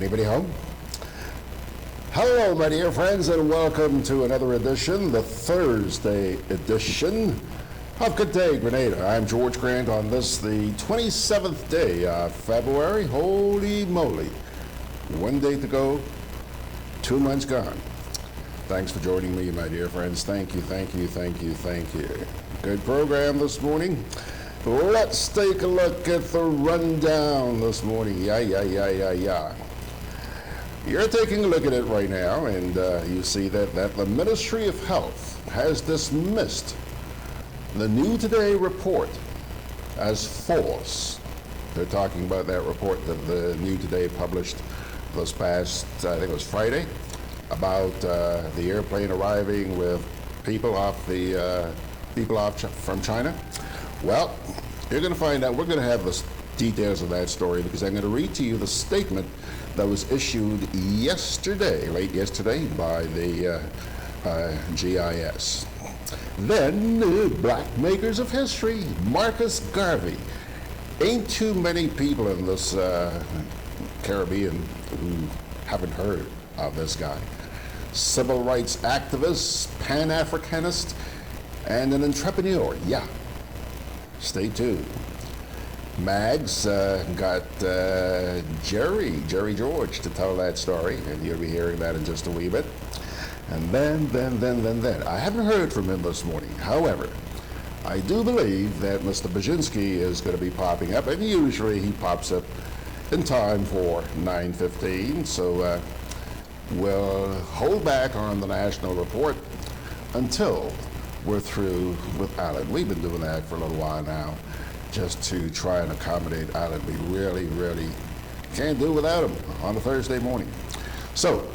Anybody home? Hello, my dear friends, and welcome to another edition, the Thursday edition of Gudday Grenada. I'm George Grant on this, the 27th day of February. Holy moly. 1 day to go, 2 months gone. Thanks for joining me, my dear friends. Thank you. Good program this morning. Let's take a look at the rundown this morning. Yeah. You're taking a look at it right now, and you see that the Ministry of Health has dismissed the New Today report as false. They're talking about that report that the New Today published this past, I think it was Friday, about the airplane arriving with people from China. Well, you're going to find out. We're going to have the details of that story because I'm going to read to you the statement that was issued late yesterday, by the GIS. Then, black makers of history, Marcus Garvey. Ain't too many people in this Caribbean who haven't heard of this guy. Civil rights activist, Pan-Africanist, and an entrepreneur. Yeah. Stay tuned. Mags got Jerry George to tell that story, and you'll be hearing that in just a wee bit. And then. I haven't heard from him this morning. However, I do believe that Mr. Baczynski is going to be popping up, and usually he pops up in time for 9:15. So we'll hold back on the national report until we're through with Allan. We've been doing that for a little while now, just to try and accommodate Allan. We really can't do without him on a Thursday morning. So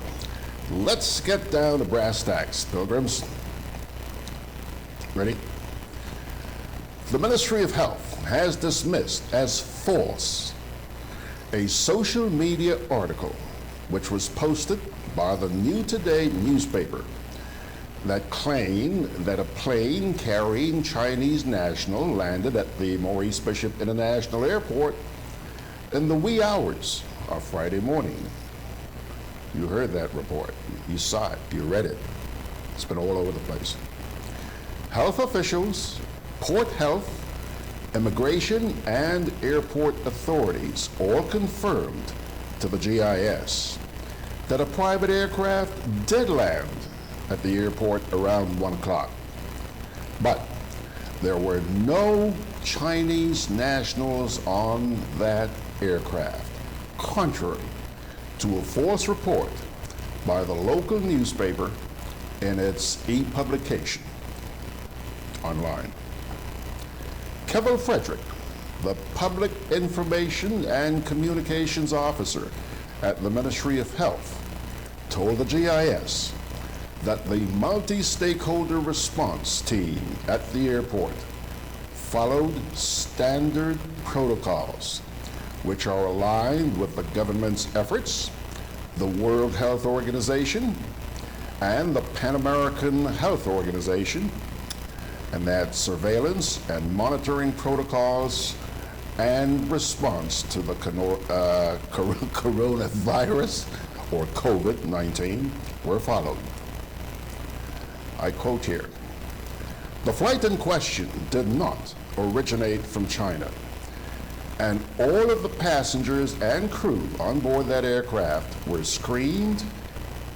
let's get down to brass tacks, pilgrims. Ready? The Ministry of Health has dismissed as false a social media article which was posted by the New Today newspaper that claimed that a plane carrying Chinese national landed at the Maurice Bishop International Airport in the wee hours of Friday morning. You heard that report. You saw it. You read it. It's been all over the place. Health officials, port health, immigration, and airport authorities all confirmed to the GIS that a private aircraft did land at the airport around 1 o'clock. But there were no Chinese nationals on that aircraft, contrary to a false report by the local newspaper in its e-publication online. Kevin Frederick, the Public Information and Communications Officer at the Ministry of Health, told the GIS that the multi-stakeholder response team at the airport followed standard protocols, which are aligned with the government's efforts, the World Health Organization, and the Pan-American Health Organization, and that surveillance and monitoring protocols and response to the coronavirus, or COVID-19, were followed. I quote here, "The flight in question did not originate from China, and all of the passengers and crew on board that aircraft were screened,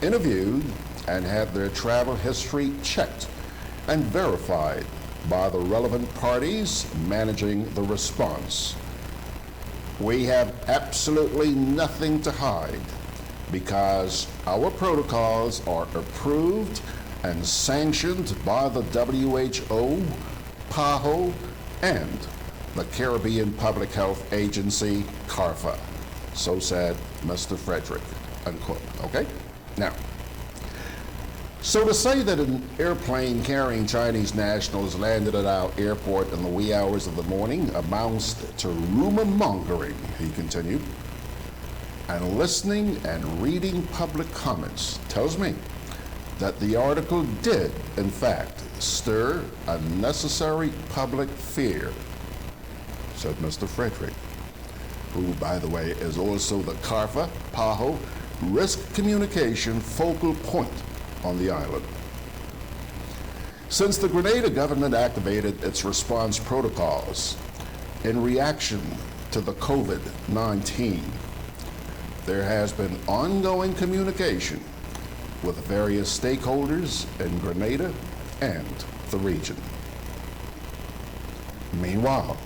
interviewed, and had their travel history checked and verified by the relevant parties managing the response. We have absolutely nothing to hide because our protocols are approved and sanctioned by the WHO, PAHO, and the Caribbean Public Health Agency, CARPHA." So said Mr. Frederick, unquote. Okay? Now, so to say that an airplane carrying Chinese nationals landed at our airport in the wee hours of the morning amounts to rumor mongering, he continued. And listening and reading public comments tells me that the article did, in fact, stir unnecessary public fear, said Mr. Frederick. who, by the way, is also the CARFA PAHO risk communication focal point on the island. Since the Grenada government activated its response protocols in reaction to the COVID-19, there has been ongoing communication with various stakeholders in Grenada and the region. Meanwhile,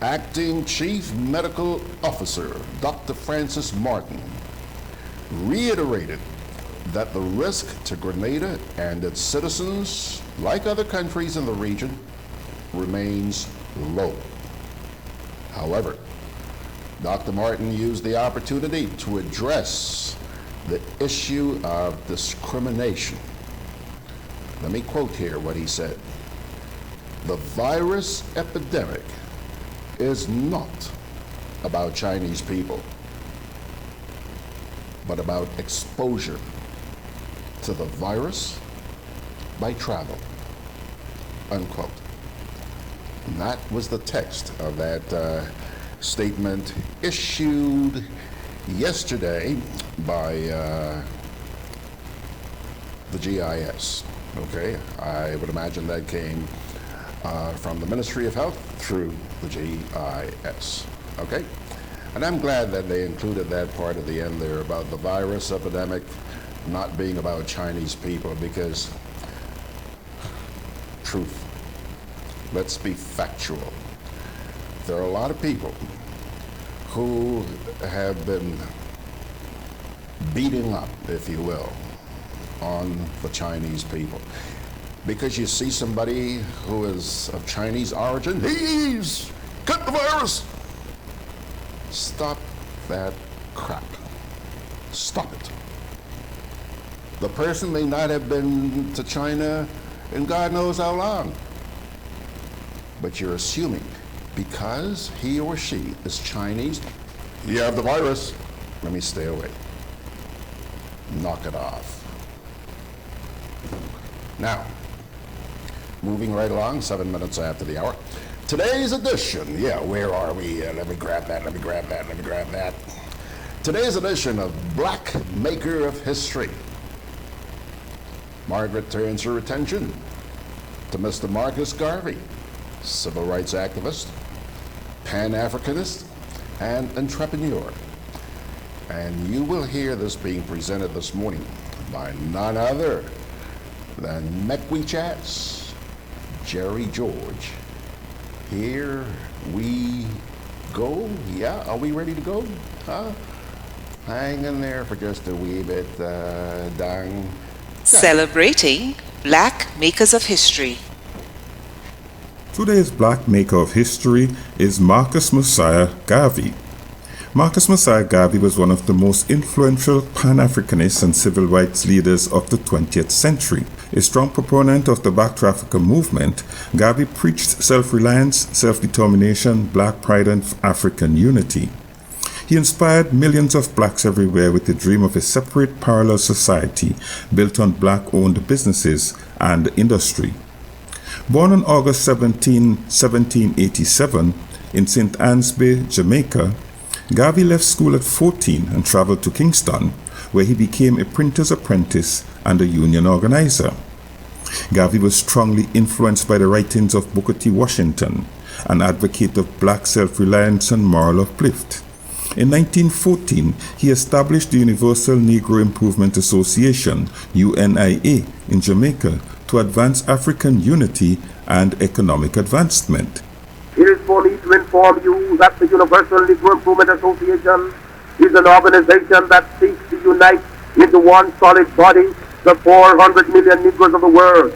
Acting Chief Medical Officer Dr. Francis Martin reiterated that the risk to Grenada and its citizens, like other countries in the region, remains low. However, Dr. Martin used the opportunity to address the issue of discrimination. Let me quote here what he said. "The virus epidemic is not about Chinese people, but about exposure to the virus by travel," unquote. And that was the text of that statement issued yesterday by the GIS. Okay, I would imagine that came from the Ministry of Health through the GIS. Okay, and I'm glad that they included that part at the end there about the virus epidemic not being about Chinese people, because truth, let's be factual. There are a lot of people who have been beating up, if you will, on the Chinese people. Because you see somebody who is of Chinese origin, he's got the virus. Stop that crap. Stop it. The person may not have been to China in God knows how long, but you're assuming because he or she is Chinese, you have the virus, let me stay away. Knock it off. Now, moving right along, 7 minutes after the hour. Today's edition, where are we? Let me grab that. Today's edition of Black Maker of History. Margaret turns her attention to Mr. Marcus Garvey, civil rights activist, Pan-Africanist, and entrepreneur. And you will hear this being presented this morning by none other than Mekwechats, Jerry George. Here we go. Yeah, are we ready to go? Huh? Hang in there for just a wee bit, Dang. Celebrating Black Makers of History. Today's Black Maker of History is Marcus Mosiah Garvey. Marcus Mosiah Garvey was one of the most influential Pan-Africanist and civil rights leaders of the 20th century. A strong proponent of the Back to Africa movement, Garvey preached self-reliance, self-determination, black pride, and African unity. He inspired millions of blacks everywhere with the dream of a separate parallel society built on black-owned businesses and industry. Born on August 17, 1787 in St. Anne's Bay, Jamaica, Garvey left school at 14 and traveled to Kingston, where he became a printer's apprentice and a union organizer. Garvey was strongly influenced by the writings of Booker T. Washington, an advocate of black self-reliance and moral uplift. In 1914, he established the Universal Negro Improvement Association, UNIA, in Jamaica to advance African unity and economic advancement. It is for me to inform you that the Universal Negro Improvement Association is an organization that seeks to unite into one solid body the 400 million Negroes of the world,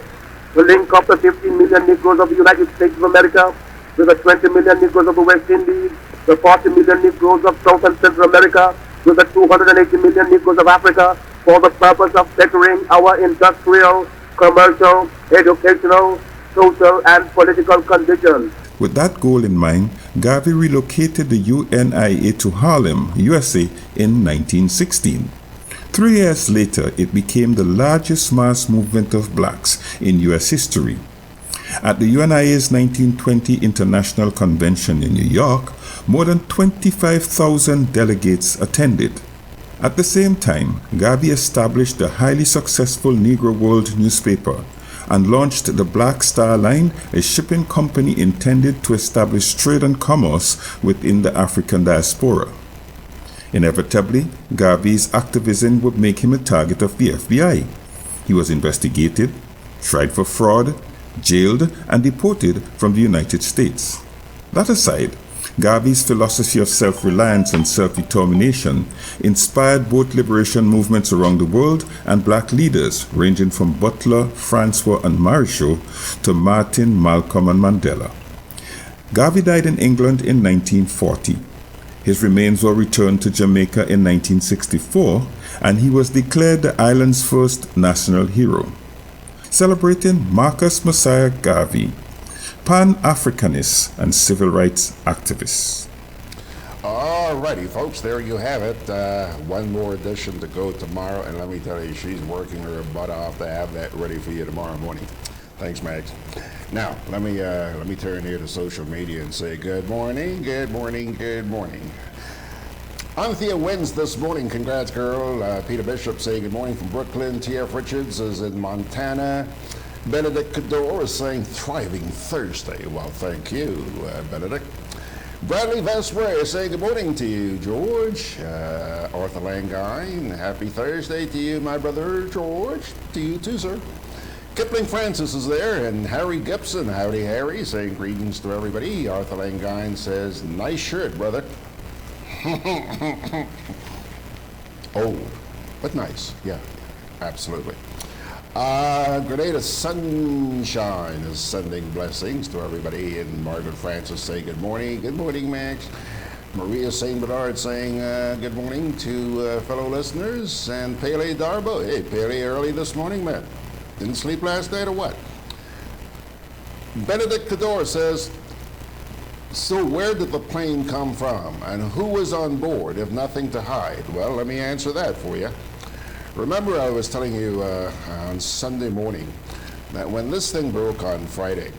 to link up the 15 million Negroes of the United States of America with the 20 million Negroes of the West Indies, the 40 million Negroes of South and Central America with the 280 million Negroes of Africa for the purpose of bettering our industrial, commercial, educational, social, and political conditions. With that goal in mind, Garvey relocated the UNIA to Harlem, USA in 1916. 3 years later, it became the largest mass movement of blacks in U.S. history. At the UNIA's 1920 International Convention in New York, More than 25,000 delegates attended. At the same time, Garvey established the highly successful Negro World newspaper and launched the Black Star Line, a shipping company intended to establish trade and commerce within the African diaspora. Inevitably, Garvey's activism would make him a target of the FBI. He was investigated, tried for fraud, jailed, and deported from the United States. That aside, Garvey's philosophy of self-reliance and self-determination inspired both liberation movements around the world and black leaders ranging from Butler, Francois, and Marichaud to Martin, Malcolm, and Mandela. Garvey died in England in 1940. His remains were returned to Jamaica in 1964, and he was declared the island's first national hero. Celebrating Marcus Mosiah Garvey, Pan-Africanist and civil rights activist. Alrighty, folks, there you have it. One more edition to go tomorrow, and let me tell you, she's working her butt off to have that ready for you tomorrow morning. Thanks, Max. Now, let me turn here to social media and say good morning, good morning, good morning. Anthea wins this morning. Congrats, girl. Peter Bishop saying good morning from Brooklyn. T.F. Richards is in Montana. Benedict Cador is saying thriving Thursday. Well, thank you, Benedict. Bradley Vesper is saying good morning to you, George. Arthur Langine, happy Thursday to you, my brother George. To you too, sir. Kipling Francis is there, and Harry Gibson, howdy Harry, saying greetings to everybody. Arthur Langine says, nice shirt, brother. Old, but nice. Yeah, absolutely. Grenada Sunshine is sending blessings to everybody, and Margaret Francis say good morning. Good morning, Max. Maria St. Bernard saying good morning to fellow listeners, and Pele Darbo. Hey, Pele, early this morning, man. Didn't sleep last night or what? Benedict Cador says, so where did the plane come from, and who was on board, if nothing to hide? Well, let me answer that for you. Remember, I was telling you on Sunday morning that when this thing broke on Friday,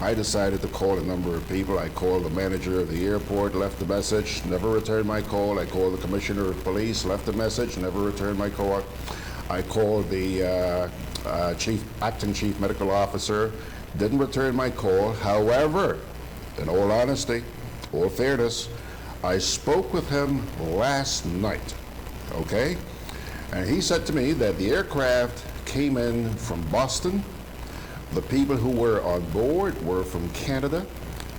I decided to call a number of people. I called the manager of the airport, left a message, never returned my call. I called the commissioner of police, left a message, never returned my call. I called the acting chief medical officer, didn't return my call. However, in all honesty, all fairness, I spoke with him last night, okay? And he said to me that the aircraft came in from Boston. The people who were on board were from Canada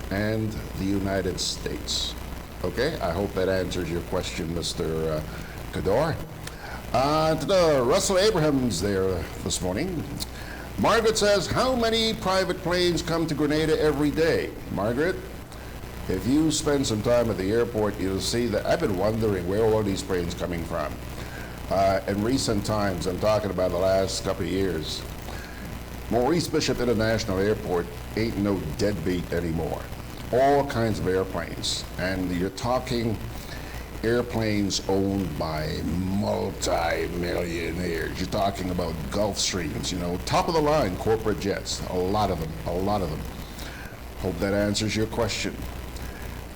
and the United States. Okay, I hope that answers your question, Mr. Cador. Russell Abraham's there this morning. Margaret says, how many private planes come to Grenada every day? Margaret, if you spend some time at the airport, you'll see that I've been wondering where all these planes coming from. In recent times, I'm talking about the last couple of years, Maurice Bishop International Airport ain't no deadbeat anymore. All kinds of airplanes. And you're talking airplanes owned by multi-millionaires. You're talking about Gulfstreams, you know, top of the line corporate jets. A lot of them, a lot of them. Hope that answers your question.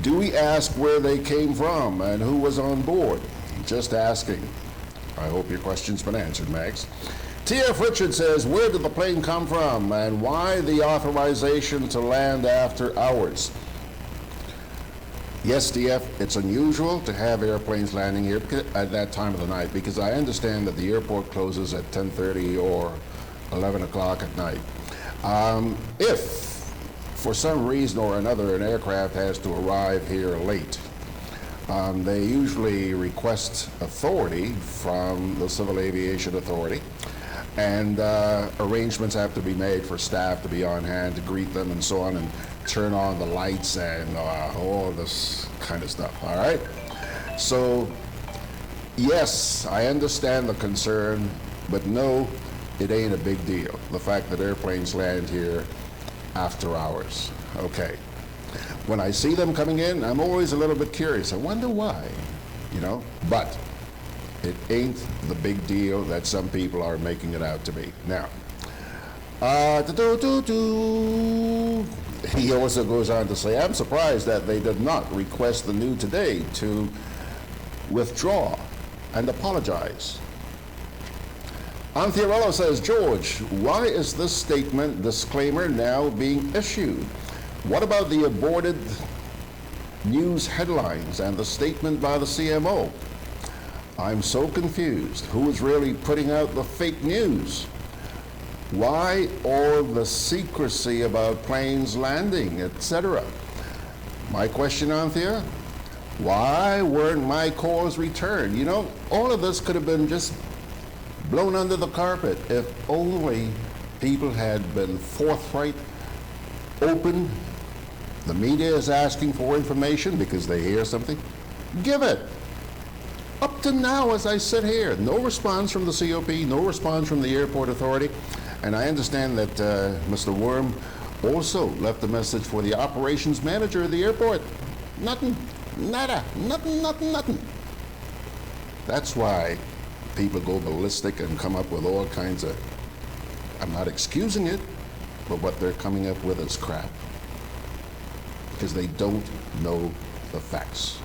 Do we ask where they came from and who was on board? Just asking. I hope your question's been answered, Max. T.F. Richard says, where did the plane come from and why the authorization to land after hours? Yes, TF, it's unusual to have airplanes landing here at that time of the night because I understand that the airport closes at 10:30 or 11 o'clock at night. If, for some reason or another, an aircraft has to arrive here late, they usually request authority from the Civil Aviation Authority, and arrangements have to be made for staff to be on hand to greet them and so on, and turn on the lights and all this kind of stuff, all right? So, yes, I understand the concern, but no, it ain't a big deal. The fact that airplanes land here after hours, okay. When I see them coming in, I'm always a little bit curious. I wonder why, you know, but it ain't the big deal that some people are making it out to be. Now, he also goes on to say, I'm surprised that they did not request the New Today to withdraw and apologize. Anthorello says, George, why is this statement disclaimer now being issued? What about the aborted news headlines and the statement by the CMO? I'm so confused. Who is really putting out the fake news? Why all the secrecy about planes landing, etc.? My question, Anthea, why weren't my calls returned? You know, all of this could have been just blown under the carpet if only people had been forthright, open. The media is asking for information because they hear something. Give it. Up to now, as I sit here, no response from the COP, no response from the airport authority. And I understand that Mr. Worm also left a message for the operations manager of the airport. Nothing, nada, nothing. That's why people go ballistic and come up with all kinds of, I'm not excusing it, but what they're coming up with is crap. Because they don't know the facts.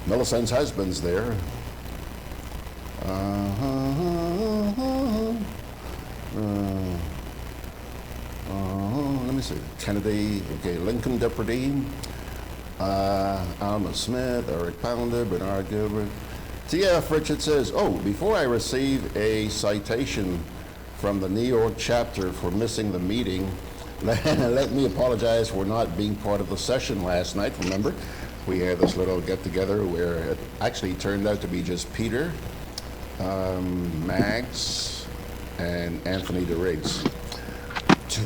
Millicent's husband's there. Let me see. Kennedy, okay, Lincoln Depardine, Alma Smith, Eric Pounder, Bernard Gilbert. T.F. Richard says, before I receive a citation from the New York chapter for missing the meeting, let me apologize for not being part of the session last night. Remember, we had this little get-together where it actually turned out to be just Peter, Mags, and Anthony DeRiggs.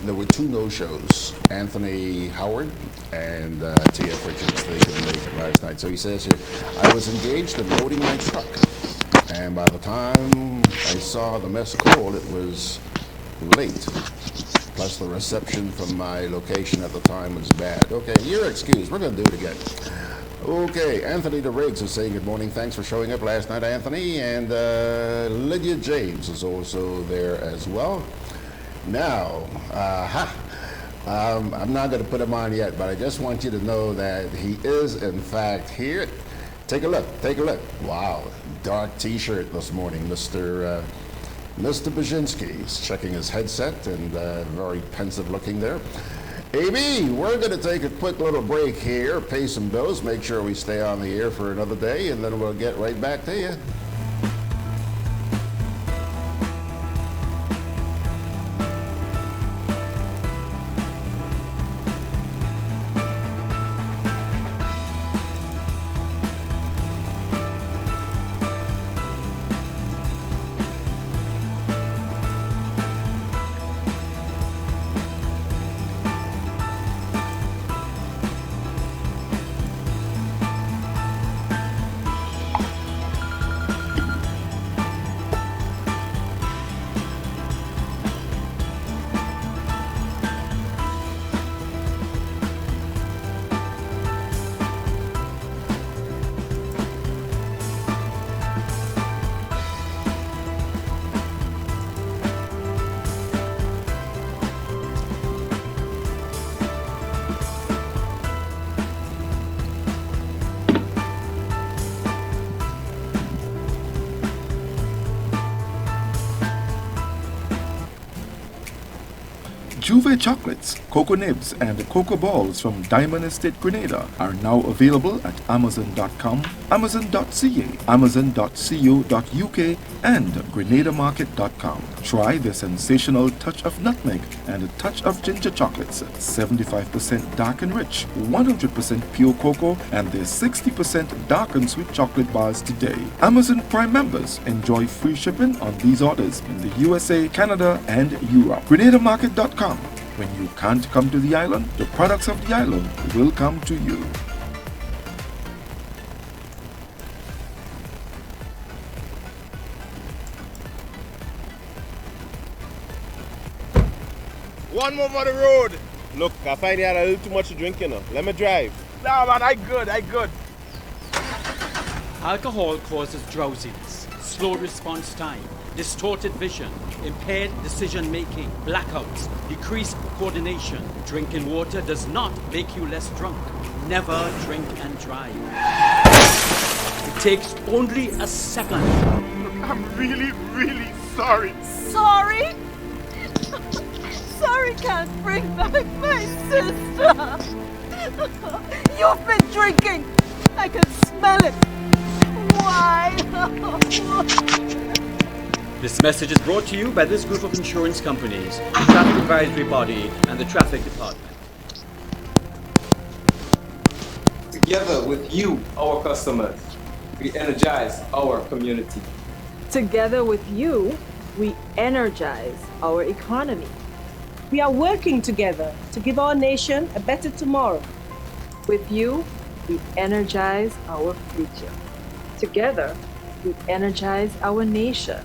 There were two no-shows, Anthony Howard and T.F. Richards. They couldn't make it last night. So he says here, I was engaged in loading my truck, and by the time I saw the missed call, it was late. Plus the reception from my location at the time was bad. Okay, you're excused. We're going to do it again. Okay, Anthony DeRiggs is saying good morning. Thanks for showing up last night, Anthony. And Lydia James is also there as well. Now, I'm not going to put him on yet, but I just want you to know that he is, in fact, here. Take a look. Wow, dark T-shirt this morning, Mr. Baczynski. He's checking his headset and very pensive looking there. AB, we're going to take a quick little break here, pay some bills, make sure we stay on the air for another day, and then we'll get right back to you. Juve chocolates, cocoa nibs, and cocoa balls from Diamond Estate Grenada are now available at Amazon.com, Amazon.ca, Amazon.co.uk, and GrenadaMarket.com. Try the sensational touch of nutmeg and a touch of ginger chocolates, 75% dark and rich, 100% pure cocoa, and their 60% dark and sweet chocolate bars today. Amazon Prime members enjoy free shipping on these orders in the USA, Canada, and Europe. GrenadaMarket.com. When you can't come to the island, the products of the island will come to you. One more for the road. Look, I find you had a little too much to drink, you know. Let me drive. Nah, man, I good. Alcohol causes drowsiness, slow response time, distorted vision, impaired decision-making, blackouts, decreased coordination. Drinking water does not make you less drunk. Never drink and drive. It takes only a second. Look, I'm really, really sorry. Sorry? Sorry can't bring back my sister. You've been drinking. I can smell it. Why? This message is brought to you by this group of insurance companies, the Traffic Advisory Body, and the Traffic Department. Together with you, our customers, we energize our community. Together with you, we energize our economy. We are working together to give our nation a better tomorrow. With you, we energize our future. Together, we energize our nation.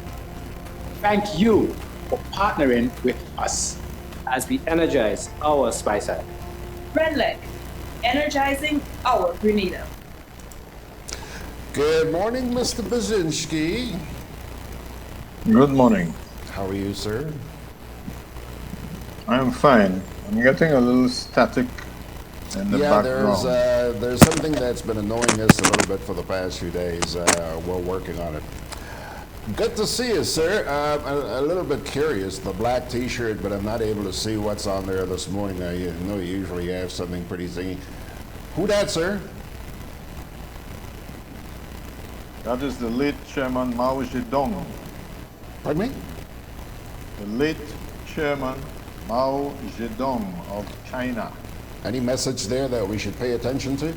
Thank you for partnering with us as we energize our Spice Island. Redleg, energizing our Grenada. Good morning, Mr. Bazinski. Good morning. How are you, sir? I'm fine. I'm getting a little static in the background. There's something that's been annoying us a little bit for the past few days. We're working on it. Good to see you, sir. A little bit curious, the black T-shirt, but I'm not able to see what's on there this morning. I know you usually have something pretty thingy. Who that, sir? That is the late Chairman Mao Zedong. Pardon me? The late Chairman Mao Zedong of China. Any message there that we should pay attention to?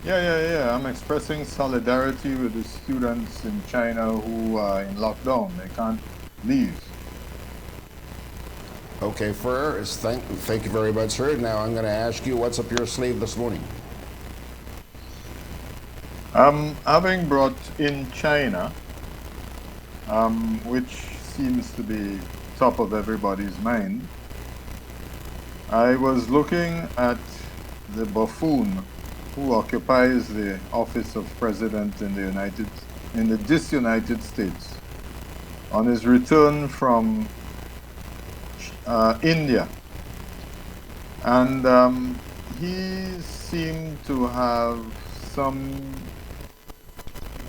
Yeah. I'm expressing solidarity with the students in China who are in lockdown. They can't leave. Okay, first, thank you very much, sir. Now I'm going to ask you what's up your sleeve this morning. Having brought in China, which seems to be top of everybody's mind, I was looking at the buffoon who occupies the office of president in the disunited States on his return from India, and he seemed to have some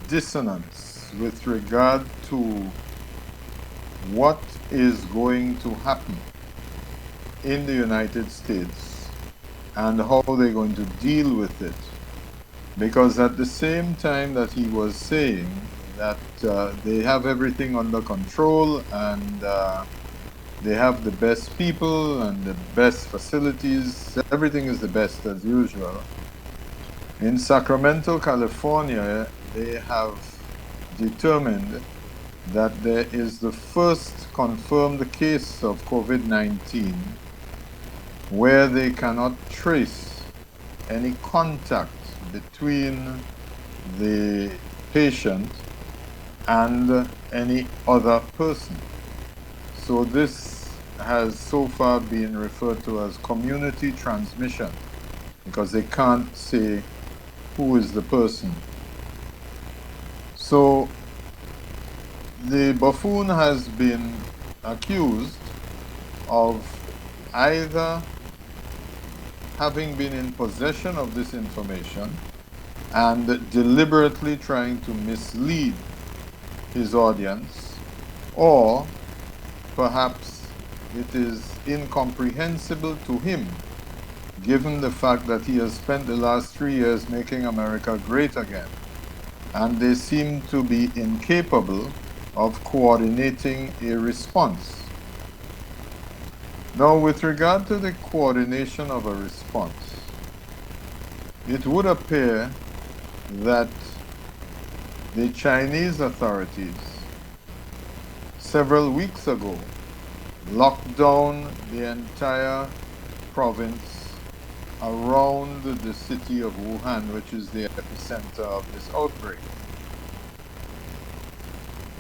dissonance with regard to what is going to happen in the United States and how they're going to deal with it. Because at the same time that he was saying that they have everything under control and they have the best people and the best facilities, everything is the best as usual. In Sacramento, California, they have determined that there is the first confirmed case of COVID-19 where they cannot trace any contact between the patient and any other person. So this has so far been referred to as community transmission because they can't say who is the person. So the buffoon has been accused of either having been in possession of this information and deliberately trying to mislead his audience, or perhaps it is incomprehensible to him given the fact that he has spent the last 3 years making America great again, and they seem to be incapable of coordinating a response. Now, with regard to the coordination of a response, it would appear that the Chinese authorities several weeks ago locked down the entire province around the city of Wuhan, which is the epicenter of this outbreak.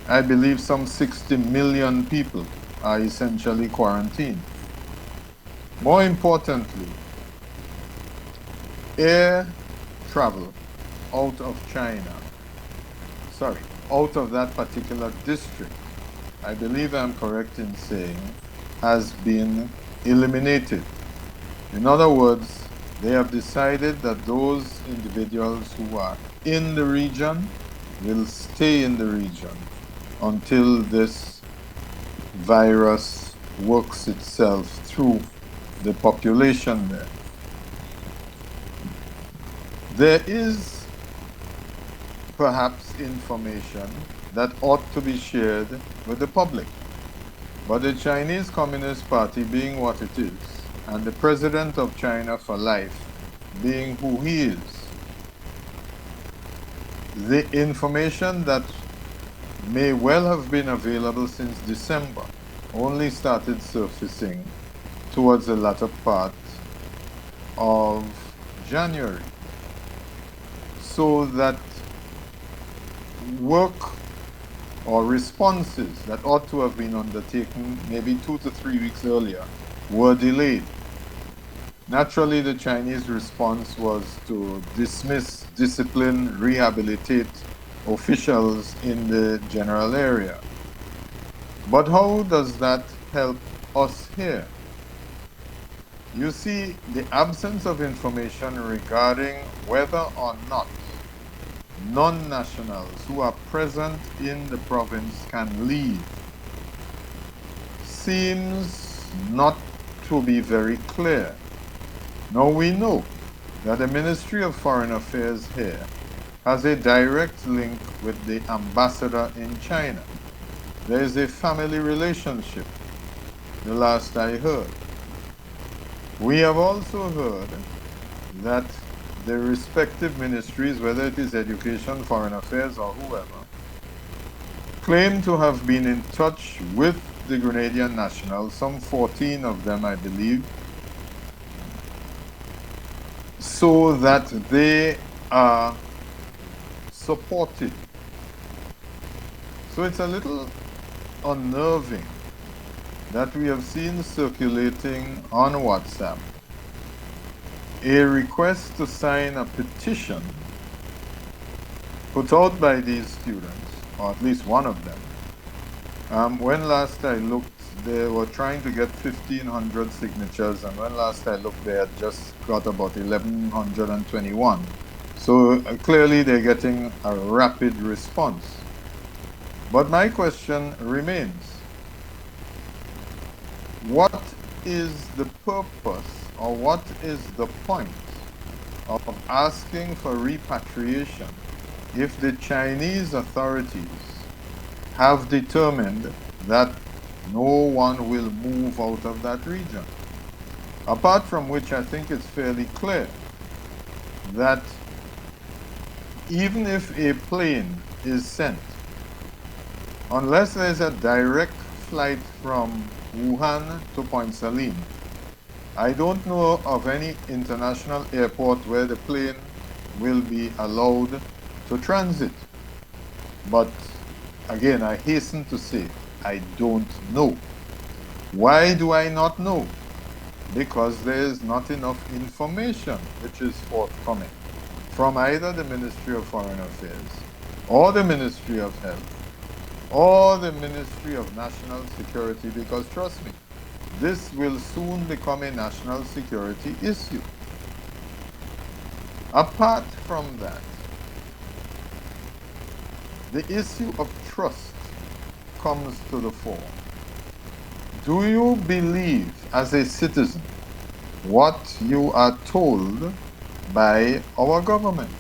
I believe some 60 million people are essentially quarantined. More importantly, air travel out out of that particular district, I believe I'm correct in saying, has been eliminated. In other words, they have decided that those individuals who are in the region will stay in the region until this virus works itself through the population there. There is perhaps information that ought to be shared with the public. But the Chinese Communist Party being what it is, and the President of China for life being who he is, the information that may well have been available since December only started surfacing towards the latter part of January. So that work or responses that ought to have been undertaken maybe 2 to 3 weeks earlier were delayed. Naturally, the Chinese response was to dismiss, discipline, rehabilitate officials in the general area. But how does that help us here? You see, the absence of information regarding whether or not non-nationals who are present in the province can leave seems not to be very clear. Now we know that the Ministry of Foreign Affairs here has a direct link with the ambassador in China. There is a family relationship, the last I heard. We have also heard that the respective ministries, whether it is education, foreign affairs, or whoever, claim to have been in touch with the Grenadian nationals, some 14 of them, I believe, so that they are supported. So it's a little unnerving that we have seen circulating on WhatsApp a request to sign a petition put out by these students, or at least one of them. When last I looked, they were trying to get 1,500 signatures, and when last I looked, they had just got about 1,121. So clearly they're getting a rapid response. But my question remains, what is the purpose or what is the point of asking for repatriation if the Chinese authorities have determined that no one will move out of that region? Apart from which, I think it's fairly clear that even if a plane is sent, unless there's a direct flight from Wuhan to Point Saline, I don't know of any international airport where the plane will be allowed to transit. But again, I hasten to say, I don't know. Why do I not know? Because there is not enough information which is forthcoming from either the Ministry of Foreign Affairs, or the Ministry of Health, or the Ministry of National Security, because trust me, this will soon become a national security issue. Apart from that, the issue of trust comes to the fore. Do you believe as a citizen what you are told by our government?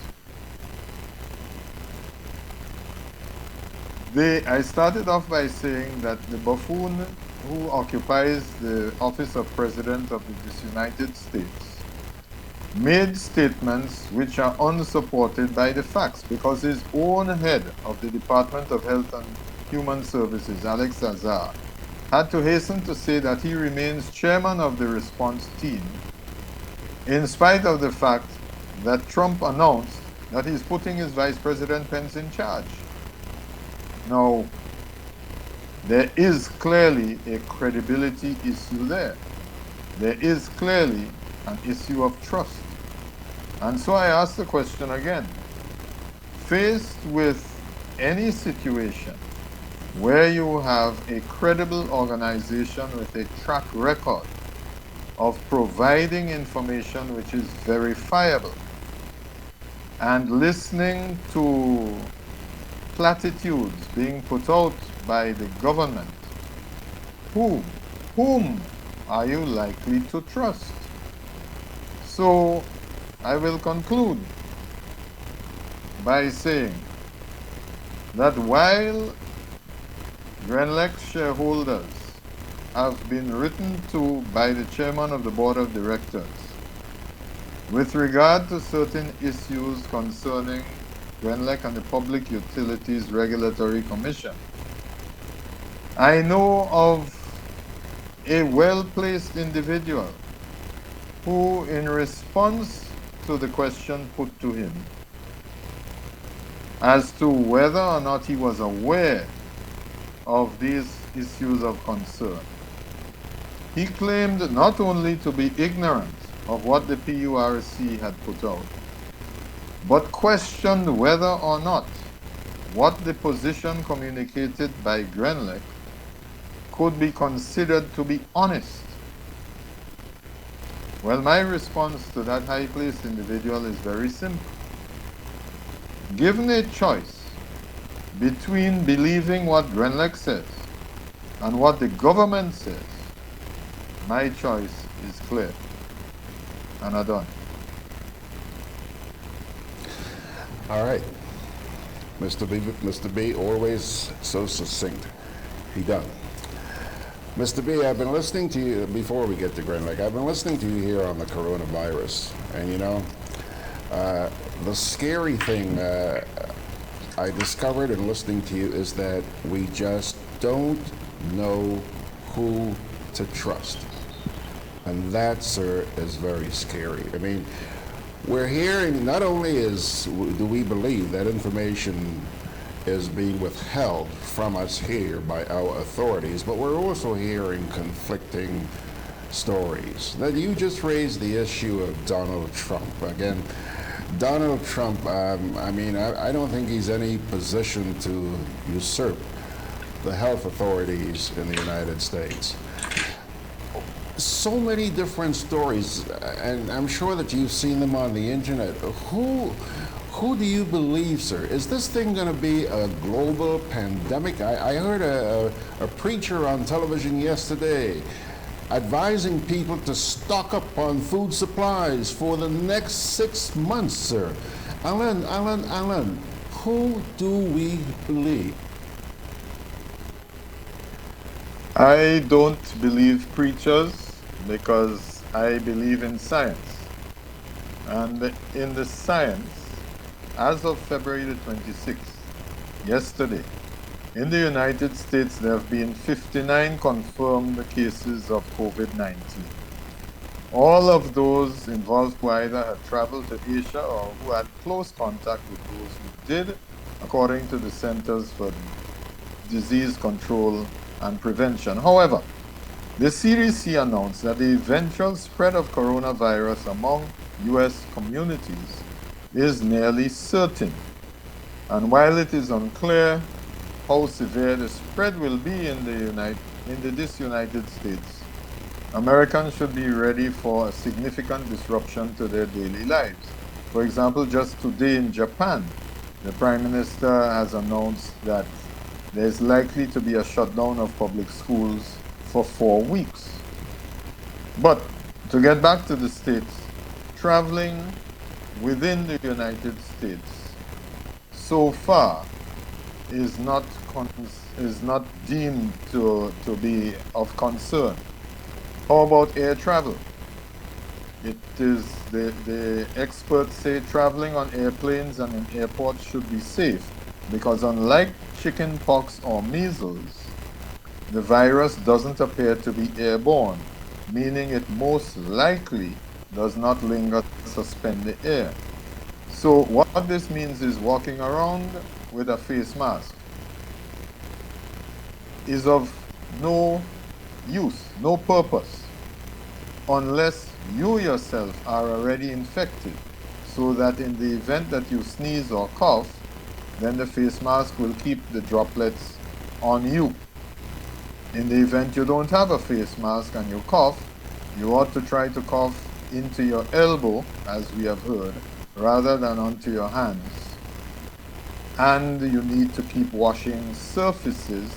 I started off by saying that the buffoon who occupies the office of President of the United States made statements which are unsupported by the facts, because his own head of the Department of Health and Human Services, Alex Azar, had to hasten to say that he remains chairman of the response team in spite of the fact that Trump announced that he's putting his Vice President Pence in charge. Now, there is clearly a credibility issue there. There is clearly an issue of trust. And so I ask the question again. Faced with any situation where you have a credible organization with a track record of providing information which is verifiable and listening to platitudes being put out by the government, whom are you likely to trust? So I will conclude by saying that while GRENLEC shareholders have been written to by the chairman of the board of directors with regard to certain issues concerning GRENLEC and the Public Utilities Regulatory Commission, I know of a well-placed individual who, in response to the question put to him as to whether or not he was aware of these issues of concern, he claimed not only to be ignorant of what the PURC had put out, but questioned whether or not what the position communicated by GRENLEC could be considered to be honest. Well, my response to that high-placed individual is very simple. Given a choice between believing what GRENLEC says and what the government says, my choice is clear. And I'm done. All right. Mr. B, always so succinct. He done. Mr. B, I've been listening to you, before we get to GRENLEC, I've been listening to you here on the coronavirus. And you know, the scary thing I discovered in listening to you is that we just don't know who to trust. And that, sir, is very scary. I mean, we're hearing, not only do we believe that information is being withheld from us here by our authorities, but we're also hearing conflicting stories. Now, you just raised the issue of Donald Trump. Again, Donald Trump, I mean, I don't think he's in any position to usurp the health authorities in the United States. So many different stories, and I'm sure that you've seen them on the internet. Who do you believe, sir? Is this thing going to be a global pandemic? I heard a preacher on television yesterday advising people to stock up on food supplies for the next 6 months, sir. Allan, who do we believe? I don't believe preachers because I believe in science. And in the science, as of February the 26th, yesterday, in the United States, there have been 59 confirmed cases of COVID-19. All of those involved who either had traveled to Asia or who had close contact with those who did, according to the Centers for Disease Control and Prevention. However, the CDC announced that the eventual spread of coronavirus among U.S. communities is nearly certain. And while it is unclear how severe the spread will be in this United States, Americans should be ready for a significant disruption to their daily lives. For example, just today in Japan, the Prime Minister has announced that there is likely to be a shutdown of public schools for 4 weeks. But to get back to the States, traveling within the United States so far is not deemed to be of concern. How about air travel? It is the experts say traveling on airplanes and in airports should be safe because unlike chicken pox or measles, the virus doesn't appear to be airborne, meaning it most likely does not linger suspend the air. So what this means is walking around with a face mask is of no use, no purpose, unless you yourself are already infected, so that in the event that you sneeze or cough, then the face mask will keep the droplets on you. In the event you don't have a face mask and you cough, you ought to try to cough into your elbow, as we have heard, rather than onto your hands. And you need to keep washing surfaces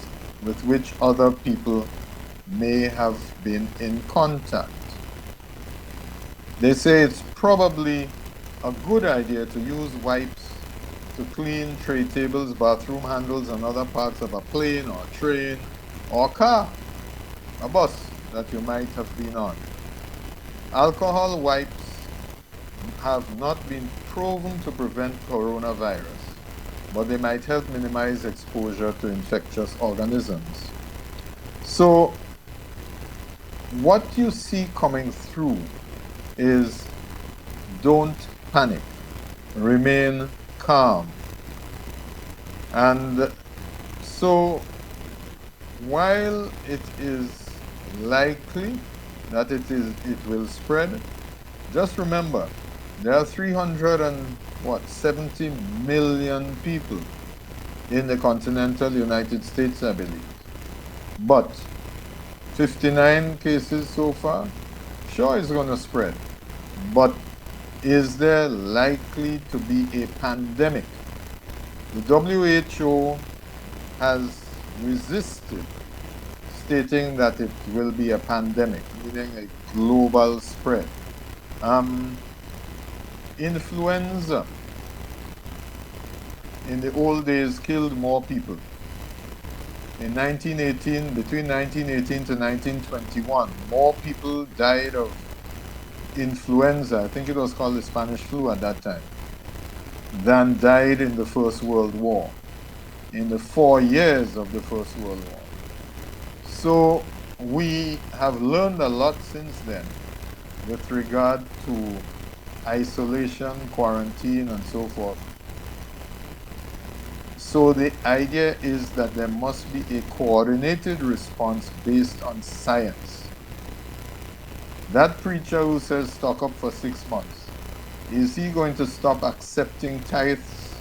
with which other people may have been in contact. They say it's probably a good idea to use wipes to clean tray tables, bathroom handles, and other parts of a plane or train or car, a bus that you might have been on. Alcohol wipes have not been proven to prevent coronavirus, but they might help minimize exposure to infectious organisms. So, what you see coming through is don't panic, remain calm. And so, while it is likely that it will spread, just remember there are 370 million people in the continental United States, I believe. But 59 cases so far, sure it's going to spread. But is there likely to be a pandemic? The WHO has resisted stating that it will be a pandemic, meaning a global spread. Influenza in the old days killed more people. In 1918, between 1918 to 1921, more people died of influenza, I think it was called the Spanish flu at that time, than died in the First World War, in the 4 years of the First World War. So we have learned a lot since then with regard to isolation, quarantine, and so forth. So the idea is that there must be a coordinated response based on science. That preacher who says stock up for 6 months, is he going to stop accepting tithes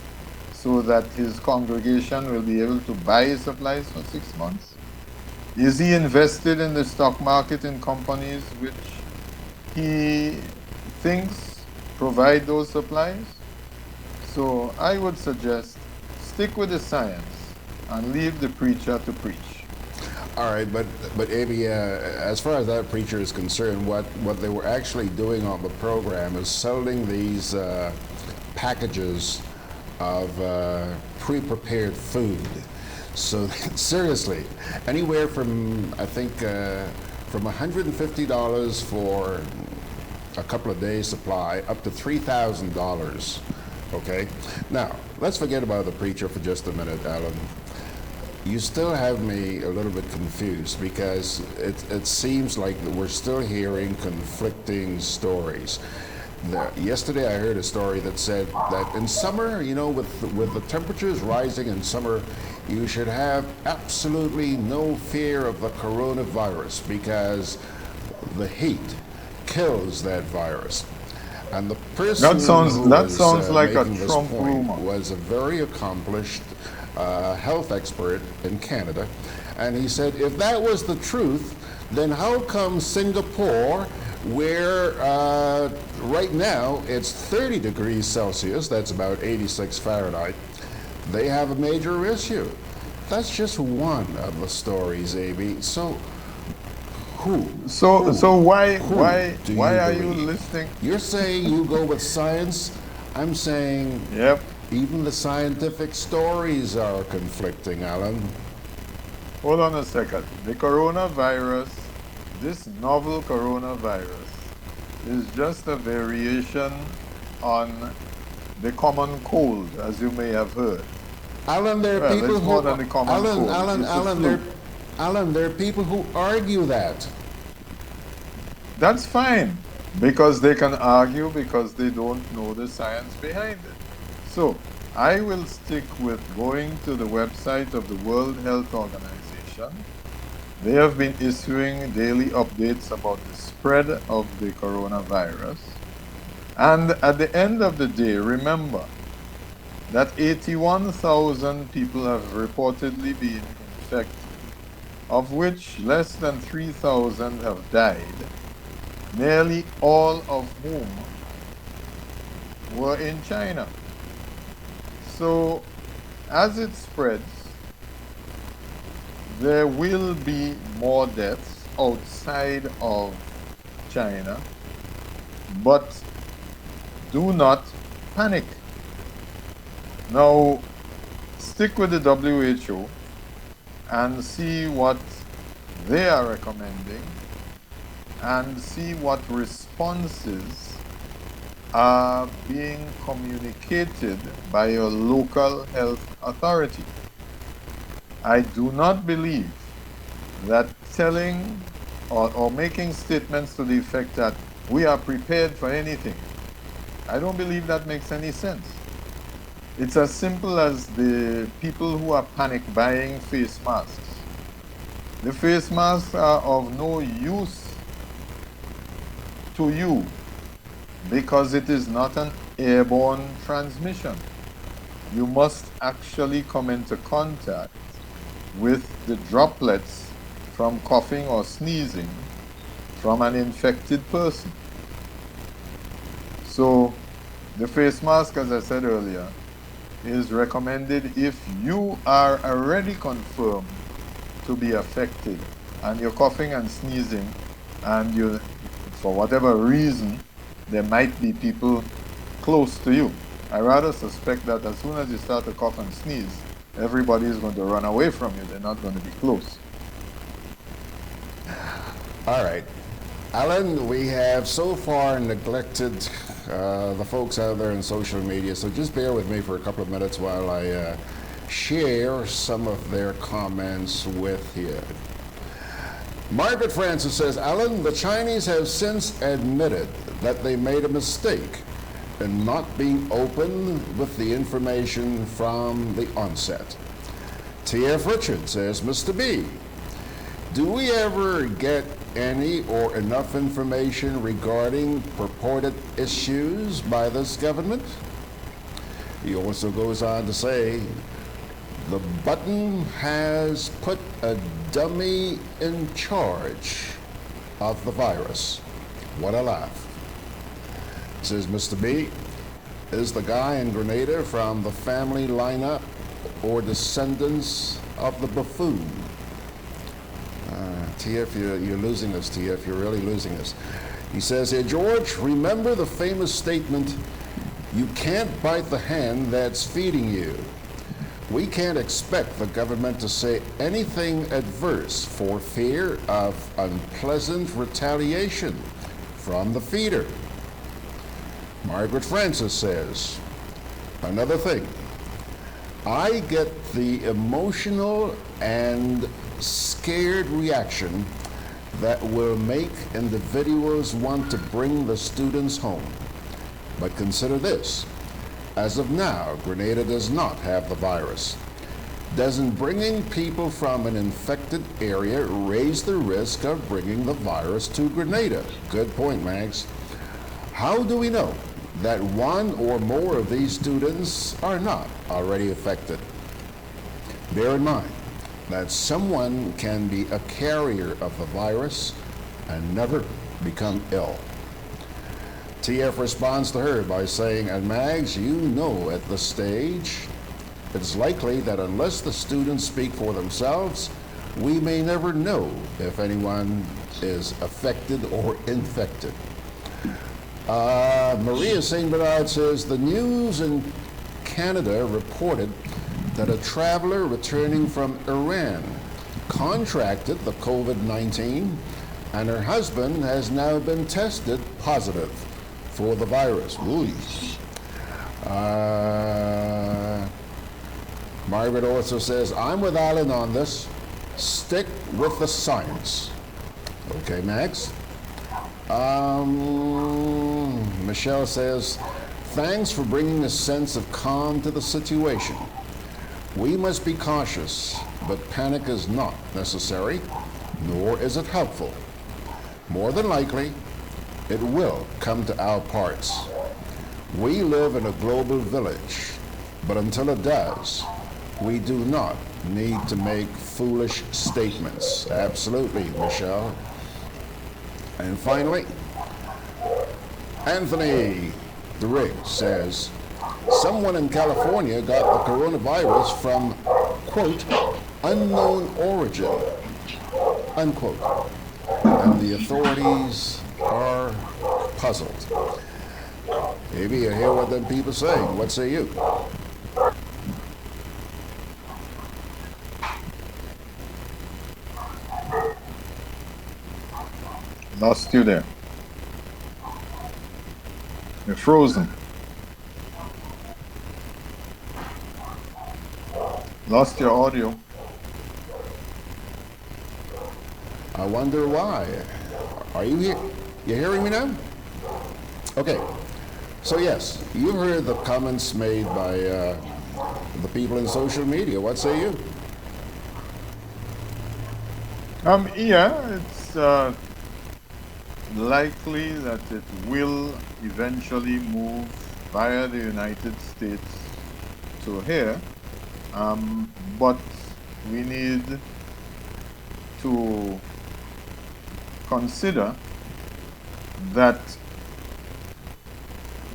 so that his congregation will be able to buy supplies for 6 months? Is he invested in the stock market in companies which he thinks provide those supplies? So I would suggest stick with the science and leave the preacher to preach. All right, but Amy, as far as that preacher is concerned, what they were actually doing on the program is selling these packages of pre-prepared food. So seriously, anywhere from, I think, from $150 for a couple of days supply up to $3,000. Okay, now let's forget about the preacher for just a minute, Allan. You still have me a little bit confused because it seems like we're still hearing conflicting stories. Yesterday I heard a story that said that in summer, you know, with the temperatures rising in summer, you should have absolutely no fear of the coronavirus because the heat kills that virus. And the person that sounds like a making Trump this point rumor. was a very accomplished health expert in Canada, and he said if that was the truth, then how come Singapore, where right now it's 30 degrees Celsius, that's about 86 Fahrenheit, they have a major issue? That's just one of the stories, Amy. So why are you listening? You're saying you go with science. I'm saying yep. Even the scientific stories are conflicting, Allan. Hold on a second. The coronavirus, this novel coronavirus, is just a variation on the common cold, as you may have heard. Allan, there are people who Allan, there are people who argue that. That's fine, because they can argue because they don't know the science behind it. So, I will stick with going to the website of the World Health Organization. They have been issuing daily updates about the spread of the coronavirus. And at the end of the day, remember, that 81,000 people have reportedly been infected, of which less than 3,000 have died, nearly all of whom were in China. So, as it spreads, there will be more deaths outside of China, but do not panic. Now, stick with the WHO and see what they are recommending and see what responses are being communicated by your local health authority. I do not believe that telling or making statements to the effect that we are prepared for anything, I don't believe that makes any sense. It's as simple as the people who are panic buying face masks. The face masks are of no use to you because it is not an airborne transmission. You must actually come into contact with the droplets from coughing or sneezing from an infected person. So the face mask, as I said earlier, is recommended if you are already confirmed to be affected and you're coughing and sneezing and you, for whatever reason, there might be people close to you. I rather suspect that as soon as you start to cough and sneeze, everybody is going to run away from you. They're not going to be close. All right. Allan, we have so far neglected the folks out there in social media, so just bear with me for a couple of minutes while I share some of their comments with you. Margaret Francis says, Allan, the Chinese have since admitted that they made a mistake in not being open with the information from the onset. T.F. Richard says, Mr. B, do we ever get any or enough information regarding purported issues by this government? He also goes on to say, the button has put a dummy in charge of the virus. What a laugh. Says Mr. B, is the guy in Grenada from the family lineup or descendants of the buffoon? TF, you're losing us, TF, you're really losing us. He says here, George, remember the famous statement, you can't bite the hand that's feeding you. We can't expect the government to say anything adverse for fear of unpleasant retaliation from the feeder. Margaret Francis says, another thing, I get the emotional and scared reaction that will make individuals want to bring the students home. But consider this, as of now, Grenada does not have the virus. Doesn't bringing people from an infected area raise the risk of bringing the virus to Grenada? Good point, Mags. How do we know that one or more of these students are not already affected? Bear in mind that someone can be a carrier of the virus and never become ill. TF responds to her by saying, and Mags, you know at this stage, it's likely that unless the students speak for themselves, we may never know if anyone is affected or infected. Maria St. Bernard says, the news in Canada reported that a traveler returning from Iran contracted the COVID-19 and her husband has now been tested positive for the virus. Margaret also says, I'm with Allan on this. Stick with the science. Okay, Max. Michelle says, thanks for bringing a sense of calm to the situation. We must be cautious, but panic is not necessary, nor is it helpful. More than likely, it will come to our parts. We live in a global village, But until it does, we do not need to make foolish statements. Absolutely, Michelle. And finally, Anthony DeRiggs says, someone in California got the coronavirus from, quote, unknown origin, unquote. And the authorities are puzzled. Maybe you hear what them people saying. What say you? Lost you there. You're frozen. Lost your audio. I wonder why. Are you here? You hearing me now? Okay. So yes, you heard the comments made by the people in social media. What say you? Yeah, it's likely that it will eventually move via the United States to here, but we need to consider that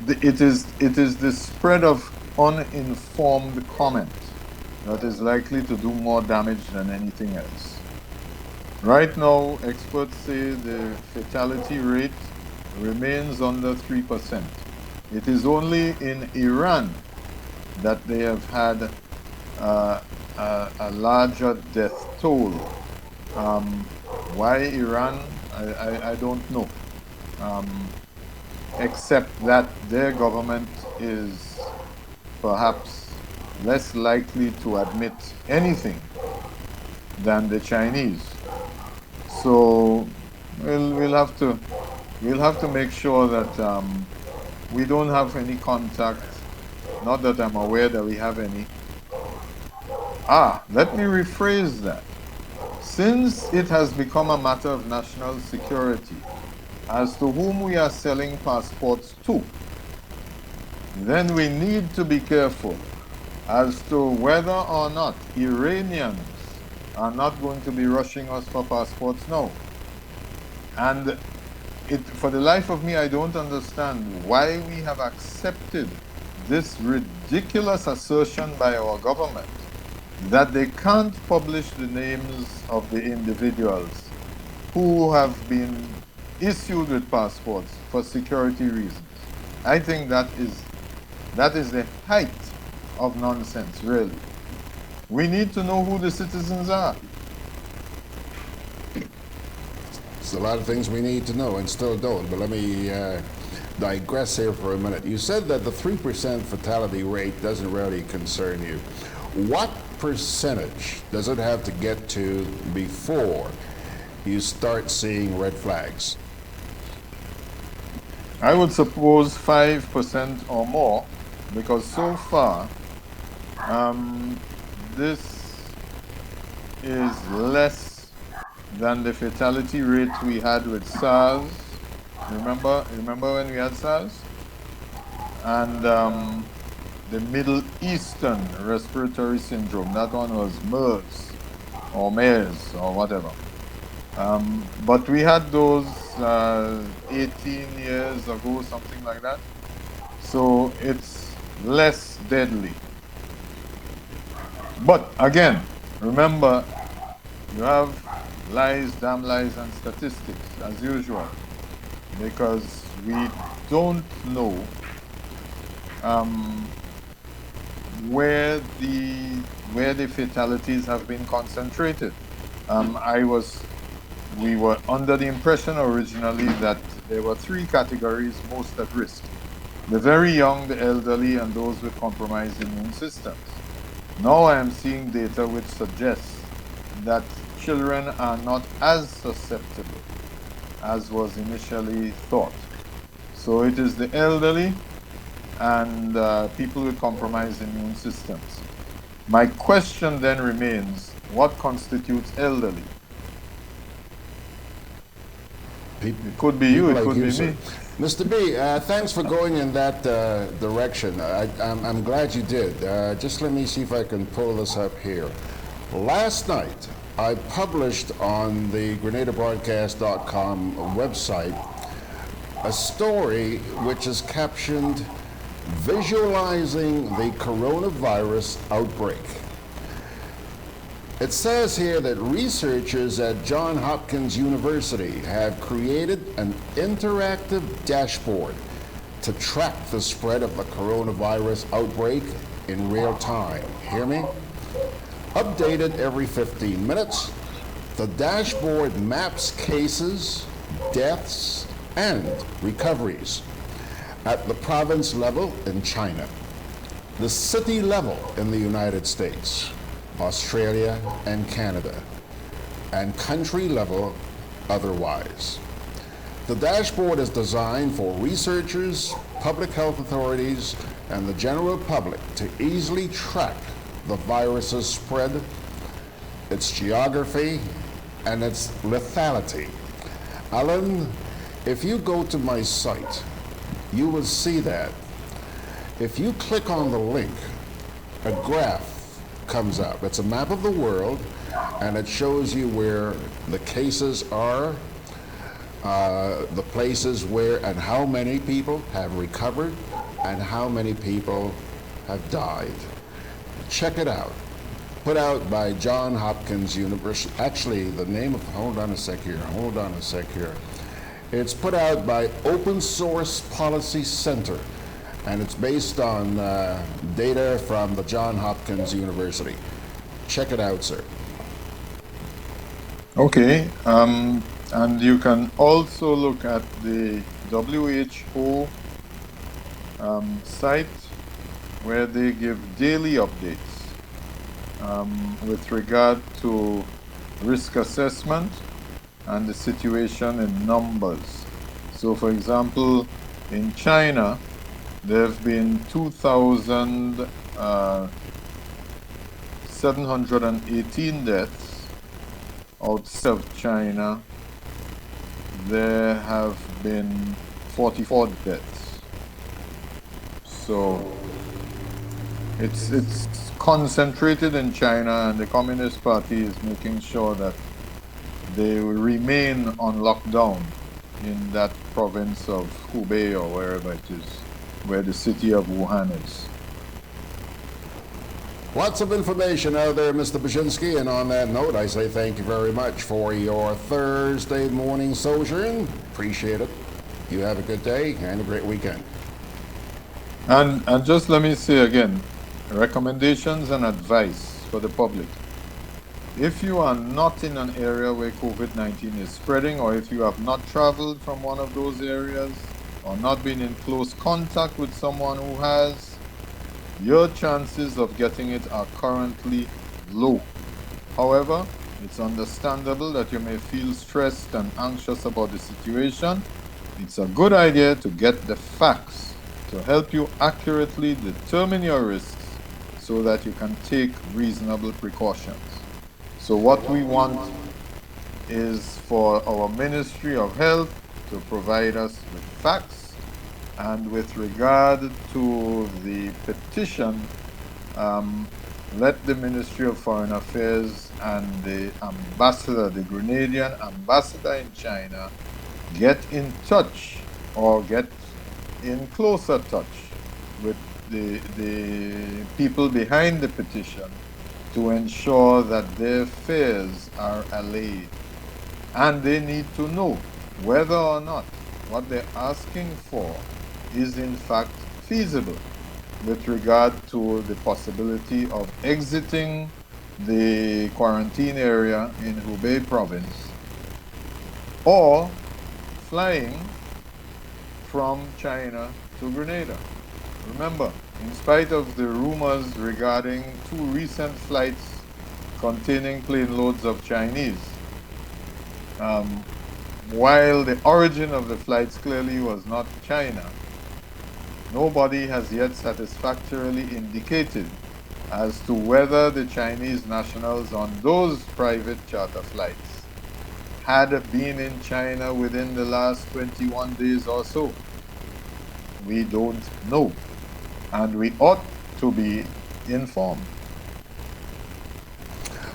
it is the spread of uninformed comment that is likely to do more damage than anything else. Right now, experts say the fatality rate remains under 3%. It is only in Iran that they have had a larger death toll. Why Iran? I don't know. Except that their government is perhaps less likely to admit anything than the Chinese. So we'll have to make sure that we don't have any contact. Not that I'm aware that we have any. Let me rephrase that. Since it has become a matter of national security as to whom we are selling passports to, then we need to be careful as to whether or not Iranians are not going to be rushing us for passports now. And for the life of me, I don't understand why we have accepted this ridiculous assertion by our government that they can't publish the names of the individuals who have been issued with passports for security reasons. I think that is the height of nonsense, really. We need to know who the citizens are. There's a lot of things we need to know and still don't, but let me digress here for a minute. You said that the 3% fatality rate doesn't really concern you. What percentage does it have to get to before you start seeing red flags? I would suppose 5% or more, because so far this is less than the fatality rate we had with SARS. Remember when we had SARS? And the Middle Eastern respiratory syndrome, that one was MERS or MERS or whatever. But we had those 18 years ago, something like that. So it's less deadly. But again, remember, you have lies, damn lies, and statistics, as usual, because we don't know where the fatalities have been concentrated. We were under the impression originally that there were 3 categories most at risk: the very young, the elderly, and those with compromised immune systems. Now I am seeing data which suggests that children are not as susceptible as was initially thought. So it is the elderly and people with compromised immune systems. My question then remains, what constitutes elderly? It could be you, it could be me. Mr. B, thanks for going in that direction. I'm glad you did. Just let me see if I can pull this up here. Last night, I published on the GRENADABROADCAST.com website a story which is captioned, "Visualizing the Coronavirus Outbreak." It says here that researchers at Johns Hopkins University have created an interactive dashboard to track the spread of the coronavirus outbreak in real time. Hear me? Updated every 15 minutes, the dashboard maps cases, deaths, and recoveries at the province level in China, the city level in the United States, Australia and Canada, and country level otherwise. The dashboard is designed for researchers, public health authorities, and the general public to easily track the virus's spread, its geography, and its lethality. Allan, if you go to my site, you will see that. If you click on the link, a graph comes up. It's a map of the world, and it shows you where the cases are, the places where and how many people have recovered and how many people have died. Check it out. Put out by Johns Hopkins University. Actually, the name of, hold on a sec here. It's put out by Open Source Policy Center, and it's based on data from the Johns Hopkins University. Check it out, sir. Okay, and you can also look at the WHO site, where they give daily updates with regard to risk assessment and the situation in numbers. So, for example, in China, there have been 2,718 deaths. Outside of China, there have been 44 deaths. So it's concentrated in China, and the Communist Party is making sure that they will remain on lockdown in that province of Hubei or wherever it is, where the city of Wuhan is. Lots of information out there, Mr. Baczynski, and on that note, I say thank you very much for your Thursday morning sojourn. Appreciate it. You have a good day and a great weekend. And just let me say again, recommendations and advice for the public. If you are not in an area where COVID-19 is spreading, or if you have not traveled from one of those areas, or not been in close contact with someone who has, your chances of getting it are currently low. However, it's understandable that you may feel stressed and anxious about the situation. It's a good idea to get the facts to help you accurately determine your risks so that you can take reasonable precautions. So what we want is for our Ministry of Health to provide us with facts. And with regard to the petition, let the Ministry of Foreign Affairs and the ambassador, the Grenadian ambassador in China, get in touch or get in closer touch with the people behind the petition to ensure that their fears are allayed. And they need to know whether or not what they're asking for is in fact feasible with regard to the possibility of exiting the quarantine area in Hubei province or flying from China to Grenada. Remember, in spite of the rumors regarding 2 recent flights containing plane loads of Chinese, while the origin of the flights clearly was not China, nobody has yet satisfactorily indicated as to whether the Chinese nationals on those private charter flights had been in China within the last 21 days or so. We don't know, and we ought to be informed.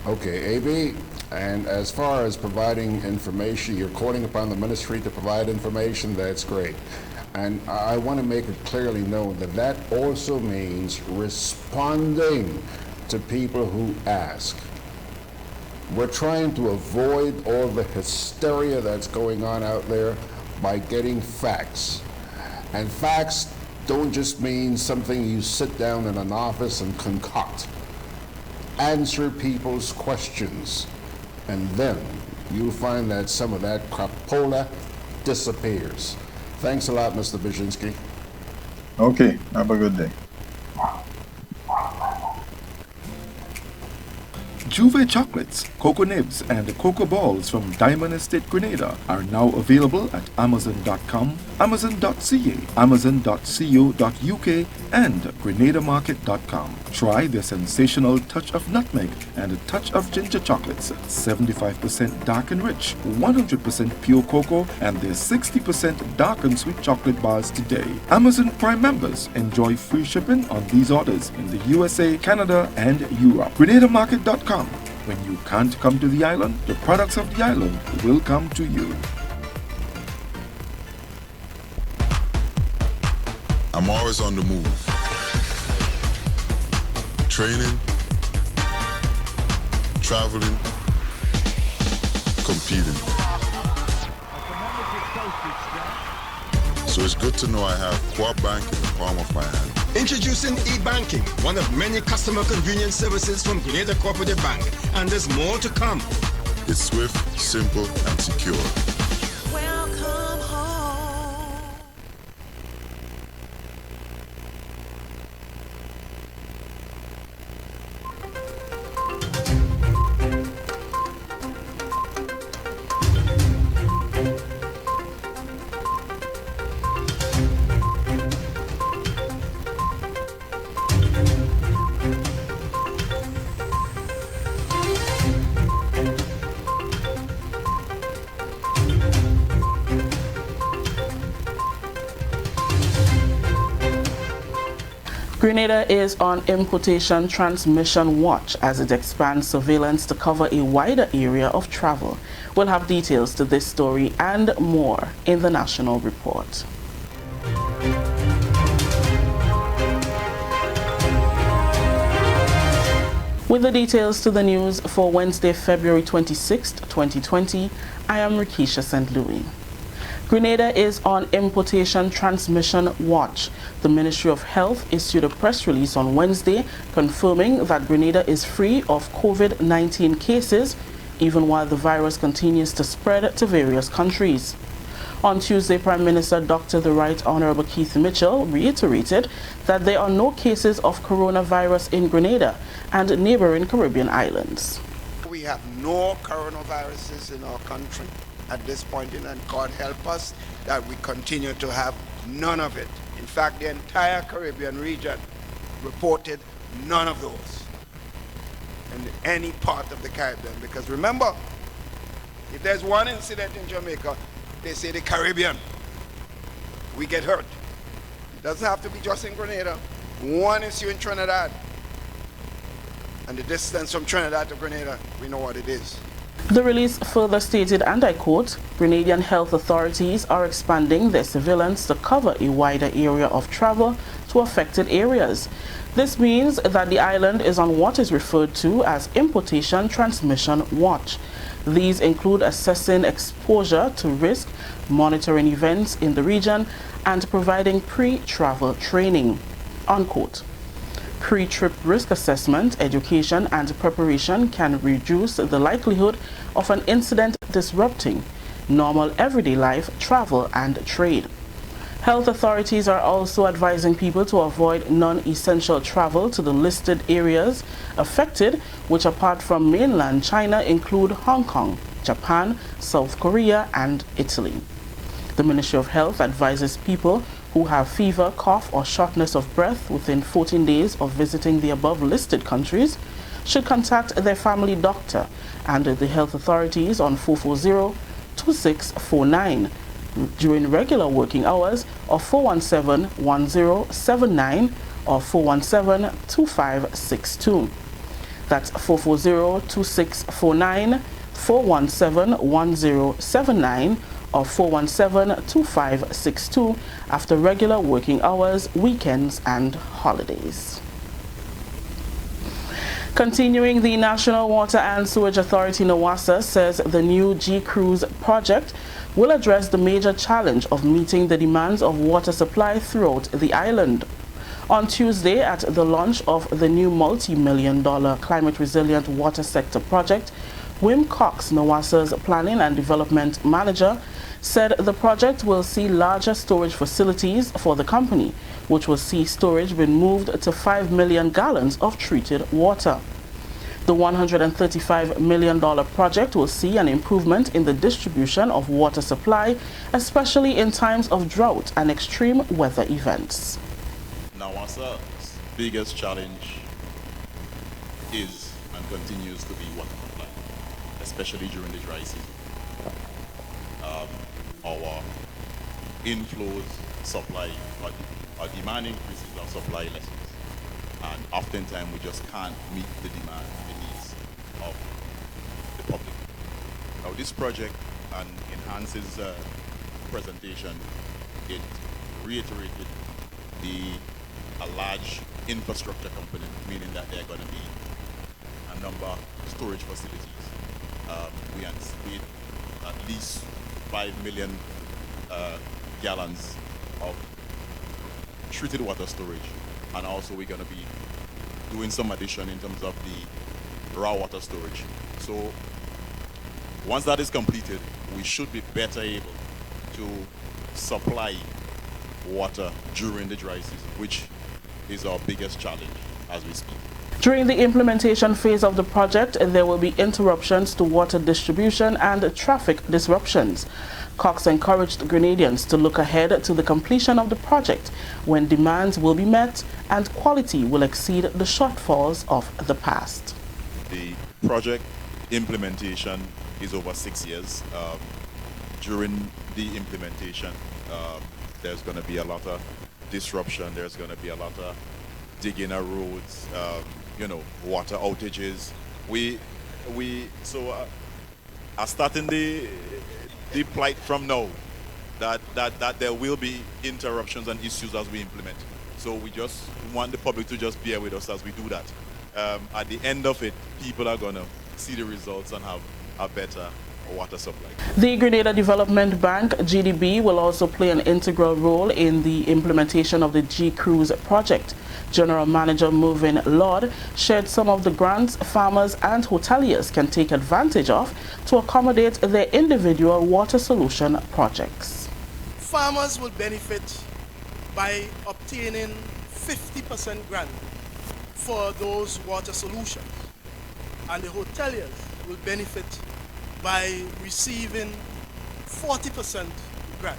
Okay, AB, and as far as providing information, you're calling upon the ministry to provide information, that's great. And I want to make it clearly known that that also means responding to people who ask. We're trying to avoid all the hysteria that's going on out there by getting facts. And facts don't just mean something you sit down in an office and concoct. Answer people's questions, and then you'll find that some of that crapola disappears. Thanks a lot, Mr. Brzezinski. Okay, have a good day. Juve chocolates, cocoa nibs, and cocoa balls from Diamond Estate Grenada are now available at Amazon.com, Amazon.ca, Amazon.co.uk, and GrenadaMarket.com. Try their sensational touch of nutmeg and a touch of ginger chocolates, 75% dark and rich, 100% pure cocoa, and their 60% dark and sweet chocolate bars today. Amazon Prime members enjoy free shipping on these orders in the USA, Canada, and Europe. GrenadaMarket.com. When you can't come to the island, the products of the island will come to you. I'm always on the move. Training, traveling, competing. So it's good to know I have Quad Bank in the palm of my hand. Introducing e-banking, one of many customer convenience services from Grenada Cooperative Bank, and there's more to come. It's swift, simple, and secure. Welcome home. Grenada is on importation transmission watch as it expands surveillance to cover a wider area of travel. We'll have details to this story and more in the National Report. With the details to the news for Wednesday, February 26, 2020, I am Rikisha St. Louis. Grenada is on importation transmission watch. The Ministry of Health issued a press release on Wednesday confirming that Grenada is free of COVID-19 cases, even while the virus continues to spread to various countries. On Tuesday, Prime Minister Dr. The Right Honorable Keith Mitchell reiterated that there are no cases of coronavirus in Grenada and neighboring Caribbean islands. We have no coronaviruses in our country at this point, and God help us that we continue to have none of it. In fact, the entire Caribbean region reported none of those in any part of the Caribbean. Because remember, if there's one incident in Jamaica, they say the Caribbean, we get hurt. It doesn't have to be just in Grenada. One issue in Trinidad, and the distance from Trinidad to Grenada, we know what it is. The release further stated, and I quote, Grenadian health authorities are expanding their surveillance to cover a wider area of travel to affected areas. This means that the island is on what is referred to as importation transmission watch. These include assessing exposure to risk, monitoring events in the region, and providing pre-travel training, unquote. Pre-trip risk assessment, education, and preparation can reduce the likelihood of an incident disrupting normal everyday life, travel, and trade. Health authorities are also advising people to avoid non-essential travel to the listed areas affected, which apart from mainland China include Hong Kong, Japan, South Korea, and Italy. The Ministry of Health advises people who have fever, cough, or shortness of breath within 14 days of visiting the above listed countries should contact their family doctor and the health authorities on 440-2649 during regular working hours or 417-1079 or 417-2562. That's 440-2649, 417-1079 or 417-2562 after regular working hours, weekends and holidays. Continuing, the National Water and Sewage Authority NWASA says the new G-Cruise project will address the major challenge of meeting the demands of water supply throughout the island. On Tuesday, at the launch of the new multi-million-dollar climate-resilient water sector project, Wim Cox, NWASA's Planning and Development Manager, said the project will see larger storage facilities for the company, which will see storage being moved to 5 million gallons of treated water. The $135 million project will see an improvement in the distribution of water supply, especially in times of drought and extreme weather events. NWASA's biggest challenge is and continues to be water supply, especially during the dry season. Our inflows, supply, our demand increases, our supply lessens. And oftentimes we just can't meet the demand, the needs of the public. Now this project enhances presentation. It reiterated a large infrastructure component, meaning that there are going to be a number of storage facilities. We anticipate at least 5 million gallons of treated water storage, and also we're going to be doing some addition in terms of the raw water storage. So once that is completed, we should be better able to supply water during the dry season, which is our biggest challenge as we speak. During the implementation phase of the project, there will be interruptions to water distribution and traffic disruptions. Cox encouraged Grenadians to look ahead to the completion of the project when demands will be met and quality will exceed the shortfalls of the past. The project implementation is over 6 years. During the implementation, there's going to be a lot of disruption, there's going to be a lot of digging of roads, water outages. Are starting the plight from now that there will be interruptions and issues as we implement. So we just want the public to just bear with us as we do that. At the end of it, people are going to see the results and have a better water supply. The Grenada Development Bank, GDB, will also play an integral role in the implementation of the G-Cruise project. General Manager Mervyn Lord shared some of the grants farmers and hoteliers can take advantage of to accommodate their individual water solution projects. Farmers will benefit by obtaining 50% grant for those water solutions, and the hoteliers will benefit by receiving 40% grant.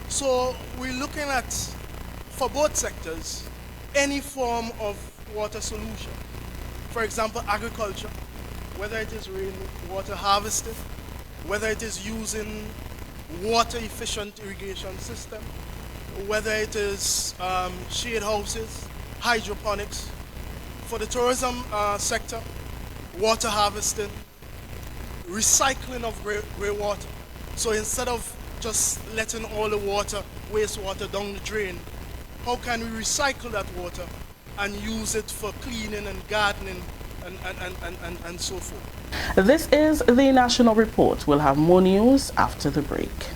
So we're looking at, for both sectors, any form of water solution. For example, agriculture, whether it is rainwater harvesting, whether it is using water efficient irrigation system, whether it is shade houses, hydroponics. For the tourism sector, water harvesting, recycling of grey water. So instead of just letting all the water, wastewater down the drain, how can we recycle that water and use it for cleaning and gardening and so forth? This is the National Report. We'll have more news after the break.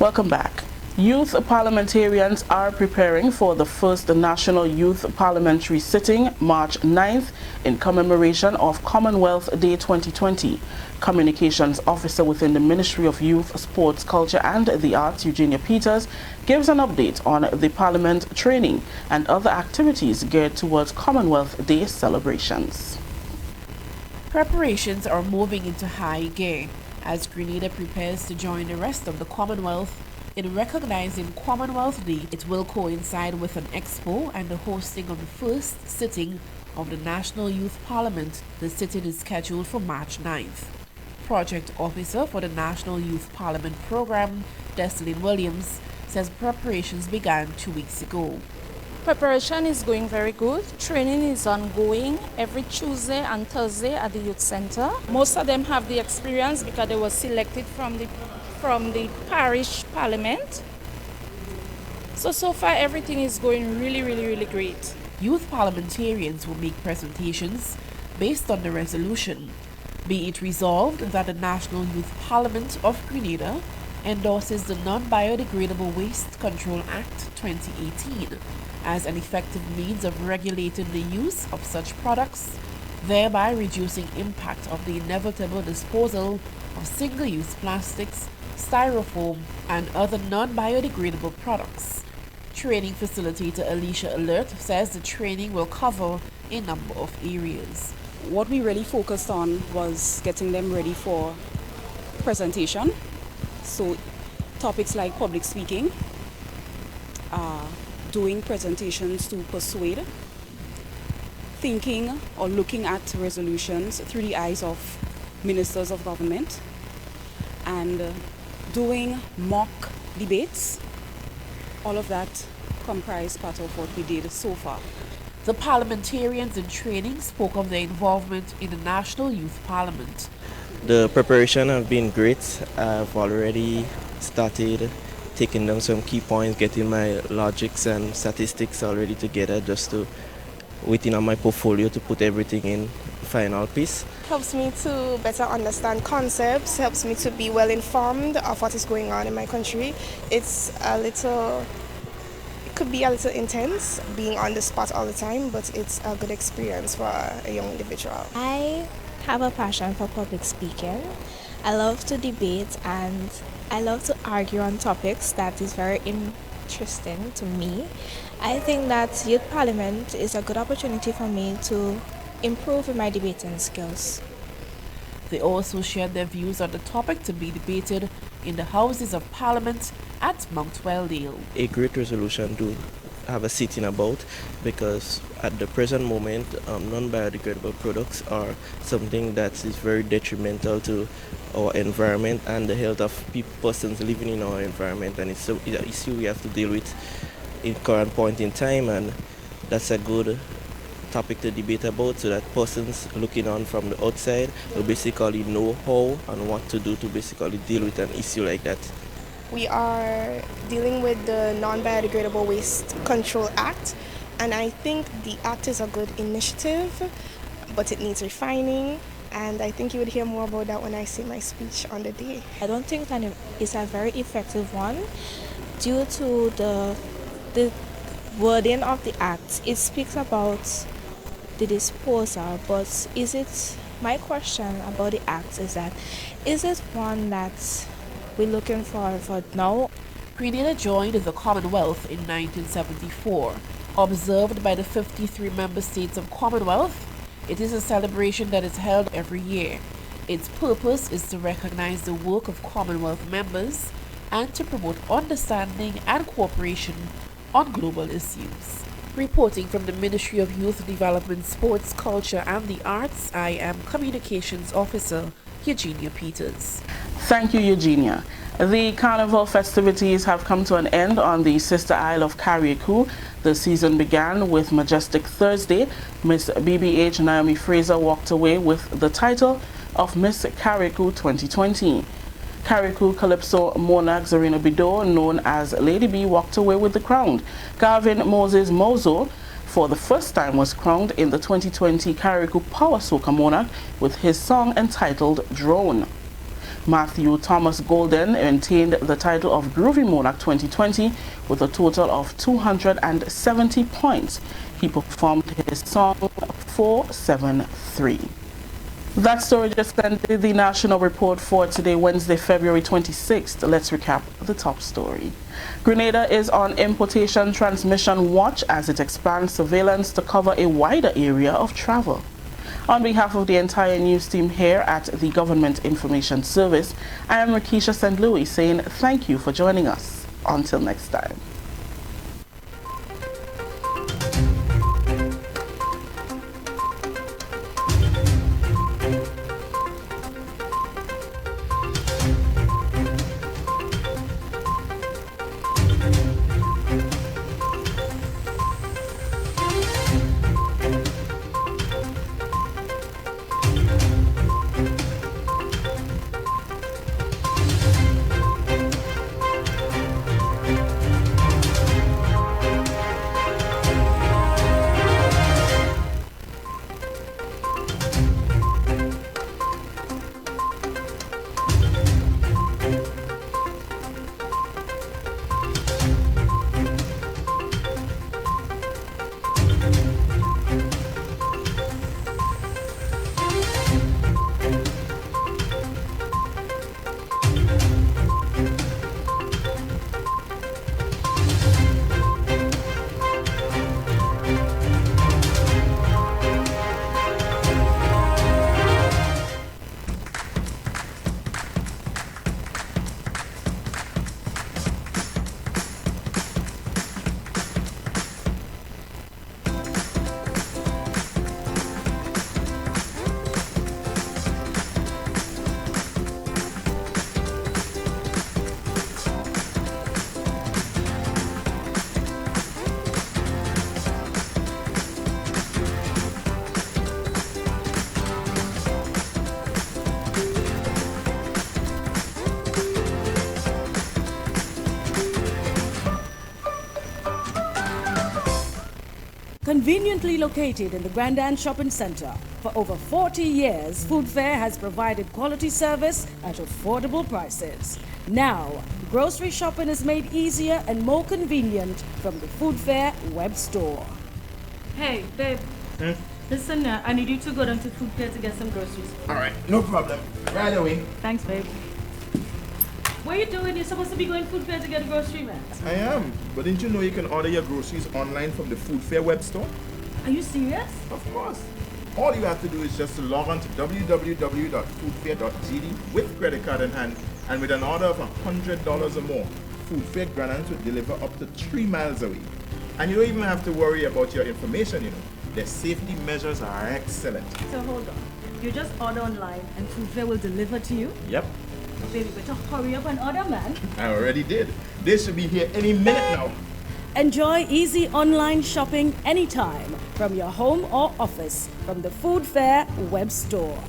Welcome back. Youth parliamentarians are preparing for the first National Youth Parliamentary Sitting, March 9th, in commemoration of Commonwealth Day 2020. Communications Officer within the Ministry of Youth, Sports, Culture and the Arts, Eugenia Peters, gives an update on the Parliament training and other activities geared towards Commonwealth Day celebrations. Preparations are moving into high gear as Grenada prepares to join the rest of the Commonwealth in recognizing Commonwealth Day. It will coincide with an expo and the hosting of the first sitting of the National Youth Parliament. The sitting is scheduled for March 9th. Project Officer for the National Youth Parliament Program, Dessalene Williams, says preparations began 2 weeks ago. Preparation is going very good. Training is ongoing every Tuesday and Thursday at the Youth Center. Most of them have the experience because they were selected from the parish parliament. So far everything is going really great. Youth parliamentarians will make presentations based on the resolution. Be it resolved that the National Youth Parliament of Grenada endorses the Non-Biodegradable Waste Control Act 2018 as an effective means of regulating the use of such products, thereby reducing impact of the inevitable disposal of single-use plastics, styrofoam, and other non-biodegradable products. Training facilitator Alicia Alert says the training will cover a number of areas. What we really focused on was getting them ready for presentation. So topics like public speaking, doing presentations to persuade, thinking or looking at resolutions through the eyes of ministers of government, and doing mock debates. All of that comprised part of what we did so far. The parliamentarians in training spoke of their involvement in the National Youth Parliament. The preparation have been great. I've already started taking down some key points, getting my logics and statistics already together just to waiting on my portfolio to put everything in final piece. Helps me to better understand concepts, helps me to be well informed of what is going on in my country. It could be a little intense being on the spot all the time, but it's a good experience for a young individual. I have a passion for public speaking. I love to debate and I love to argue on topics that is very interesting to me. I think that Youth Parliament is a good opportunity for me to improve in my debating skills. They also shared their views on the topic to be debated in the Houses of Parliament at Mount Welldale. A great resolution to have a sitting about, because at the present moment non-biodegradable products are something that is very detrimental to our environment and the health of persons living in our environment, and it's an issue we have to deal with in current point in time, and that's a good topic to debate about so that persons looking on from the outside will basically know how and what to do to basically deal with an issue like that. We are dealing with the Non-Biodegradable Waste Control Act, and I think the act is a good initiative, but it needs refining, and I think you would hear more about that when I say my speech on the day. I don't think that it's a very effective one due to the wording of the act. It speaks about the disposal, but my question about the act is that, is it one that we're looking for now? Grenada joined the Commonwealth in 1974. Observed by the 53 member states of Commonwealth, it is a celebration that is held every year. Its purpose is to recognize the work of Commonwealth members and to promote understanding and cooperation on global issues. Reporting from the Ministry of Youth Development, Sports, Culture and the Arts, I am Communications Officer Eugenia Peters. Thank you, Eugenia. The Carnival festivities have come to an end on the sister isle of Carriacou. The season began with Majestic Thursday. Miss BBH Naomi Fraser walked away with the title of Miss Carriacou 2020. Carriacou Calypso monarch Zarina Bido, known as Lady B, walked away with the crown. Garvin Moses Mozo, for the first time, was crowned in the 2020 Carriacou Power Soca Monarch with his song entitled Drone. Matthew Thomas Golden maintained the title of Groovy Monarch 2020 with a total of 270 points. He performed his song 473. That story just ended the national report for today, Wednesday, February 26th. Let's recap the top story. Grenada is on importation transmission watch as it expands surveillance to cover a wider area of travel. On behalf of the entire news team here at the Government Information Service, I am Rakisha St. Louis saying thank you for joining us. Until next time. Conveniently located in the Grandstand Shopping Center, for over 40 years, Food Fair has provided quality service at affordable prices. Now, grocery shopping is made easier and more convenient from the Food Fair web store. Hey, babe. Listen, I need you to go down to Food Fair to get some groceries. All right, no problem. Right away. Thanks, babe. What are you doing? You're supposed to be going Food Fair to get a grocery, man. I am, but didn't you know you can order your groceries online from the Food Fair web store? Are you serious? Of course. All you have to do is just to log on to www.foodfair.gd with credit card in hand, and with an order of $100 or more, Food Fair Grenada will deliver up to 3 miles away. And you don't even have to worry about your information, you know. Their safety measures are excellent. So hold on. You just order online and Food Fair will deliver to you? Yep. Baby, better hurry up and order, man. I already did. They should be here any minute now. Enjoy easy online shopping anytime from your home or office from the Food Fair web store.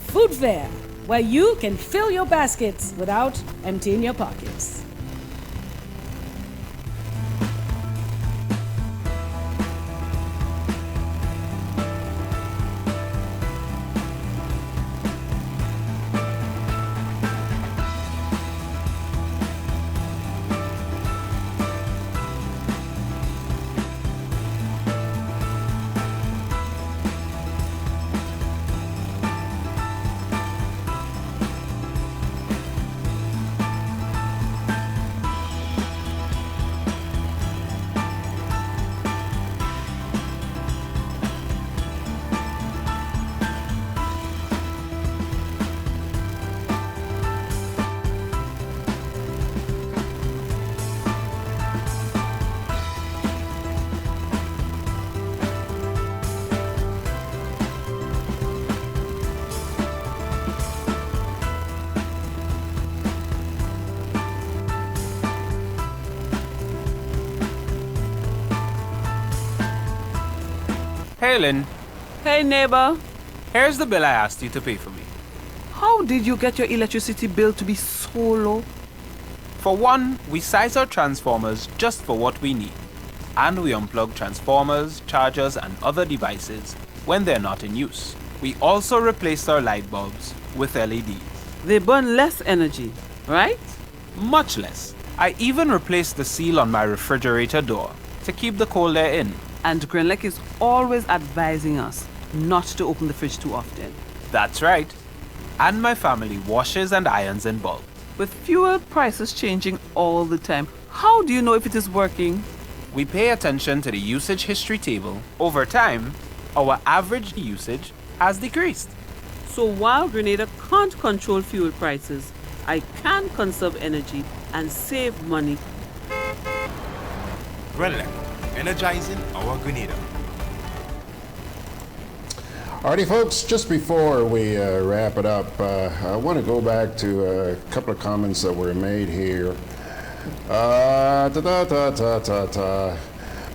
Food Fair, where you can fill your baskets without emptying your pockets. Hey, Lynn. Hey, neighbor. Here's the bill I asked you to pay for me. How did you get your electricity bill to be so low? For one, we size our transformers just for what we need. And we unplug transformers, chargers, and other devices when they're not in use. We also replaced our light bulbs with LEDs. They burn less energy, right? Much less. I even replaced the seal on my refrigerator door to keep the cold air in. And Grenlec is always advising us not to open the fridge too often. That's right. And my family washes and irons in bulk. With fuel prices changing all the time, how do you know if it is working? We pay attention to the usage history table. Over time, our average usage has decreased. So while Grenada can't control fuel prices, I can conserve energy and save money. GRENADA, energizing our Grenada. Alrighty, folks, just before we wrap it up, I want to go back to a couple of comments that were made here.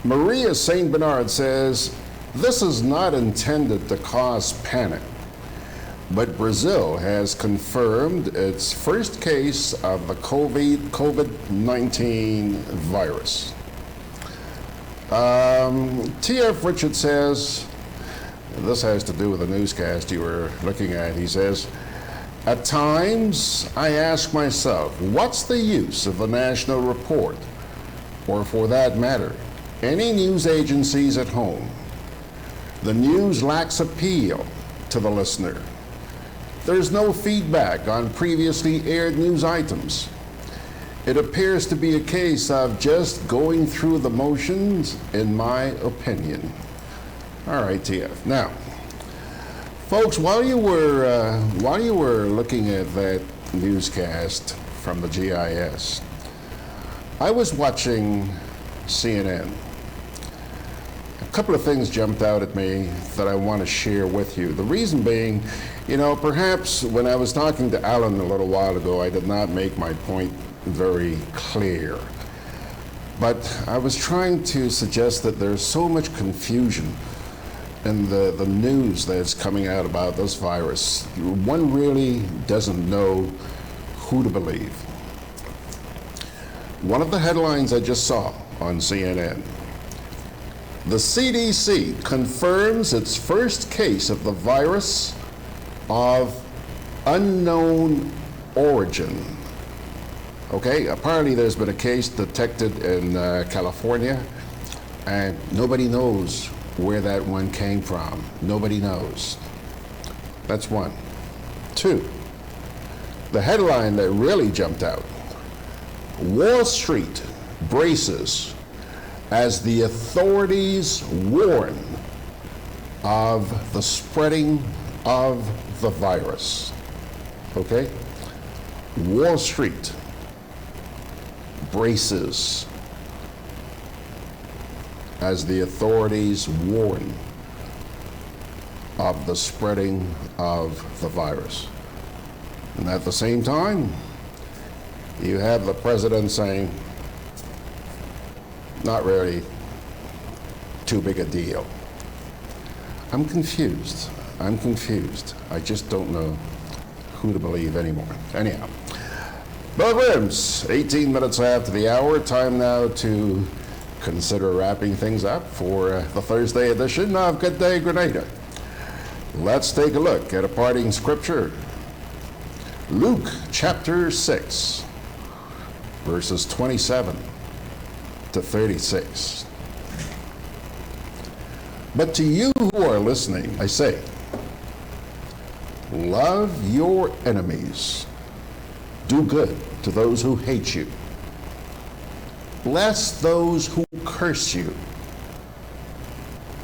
Maria St. Bernard says, this is not intended to cause panic, but Brazil has confirmed its first case of the COVID-19 virus. T.F. Richard says, this has to do with the newscast you were looking at. He says, at times I ask myself, what's the use of the national report, or for that matter, any news agencies at home? The news lacks appeal to the listener. There's no feedback on previously aired news items. It appears to be a case of just going through the motions, in my opinion. All right, TF. Now, folks, while you were looking at that newscast from the GIS, I was watching CNN. A couple of things jumped out at me that I want to share with you. The reason being, you know, perhaps when I was talking to Allan a little while ago, I did not make my point very clear. But I was trying to suggest that there's so much confusion in the news that's coming out about this virus. One really doesn't know who to believe. One of the headlines I just saw on CNN, the CDC confirms its first case of the virus of unknown origin. Okay, apparently there's been a case detected in California, and nobody knows where that one came from. Nobody knows. That's one. Two, the headline that really jumped out, Wall Street braces as the authorities warn of the spreading of the virus. Okay? Wall Street braces as the authorities warn of the spreading of the virus. And at the same time, you have the president saying, not really too big a deal. I'm confused. I just don't know who to believe anymore. Anyhow, Bill Grims, 18 minutes after the hour. Time now to consider wrapping things up for the Thursday edition of Gudday Grenada. Let's take a look at a parting scripture. Luke chapter 6, verses 27 to 36. But to you who are listening, I say, love your enemies. Do good to those who hate you. Bless those who curse you.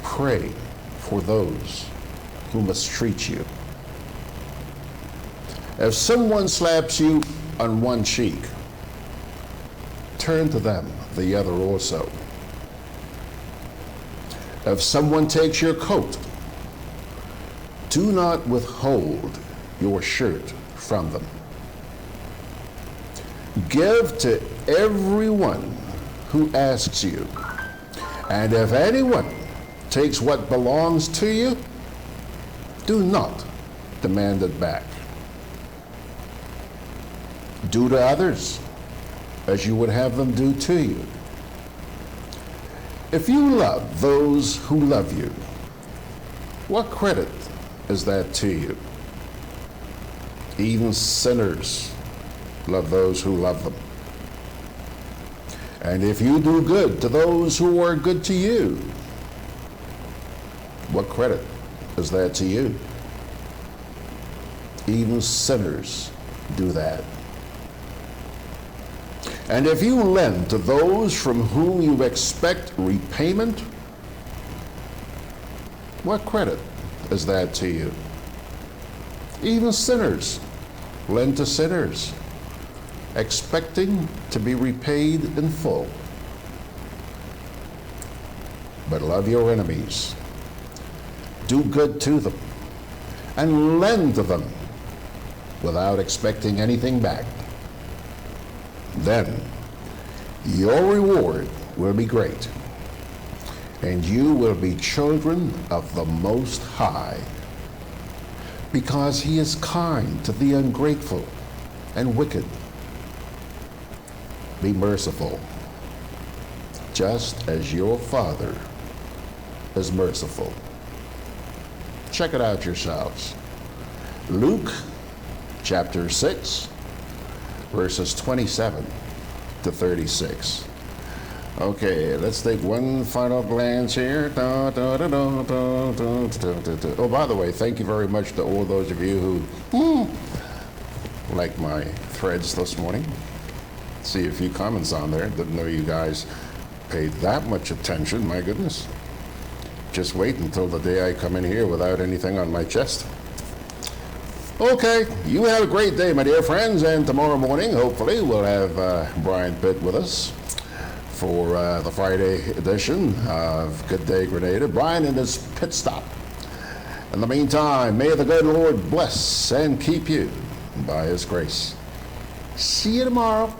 Pray for those who mistreat you. If someone slaps you on one cheek, turn to them the other also. If someone takes your coat, do not withhold your shirt from them. Give to everyone who asks you, and if anyone takes what belongs to you, do not demand it back. Do to others as you would have them do to you. If you love those who love you, what credit is that to you? Even sinners love those who love them. And if you do good to those who are good to you, what credit is that to you? Even sinners do that. And if you lend to those from whom you expect repayment, what credit is that to you? Even sinners lend to sinners, expecting to be repaid in full. But love your enemies, do good to them, and lend to them without expecting anything back. Then your reward will be great, and you will be children of the Most High, because he is kind to the ungrateful and wicked. Be merciful, just as your Father is merciful. Check it out yourselves. Luke chapter 6, verses 27 to 36. Okay, let's take one final glance here. Oh, by the way, thank you very much to all those of you who liked my threads this morning. See a few comments on there. Didn't know you guys paid that much attention, my goodness. Just wait until the day I come in here without anything on my chest. Okay, you have a great day, my dear friends, and tomorrow morning, hopefully, we'll have Brian Pitt with us for the Friday edition of Gudday Grenada. Brian and his pit stop. In the meantime, may the good Lord bless and keep you by his grace. See you tomorrow.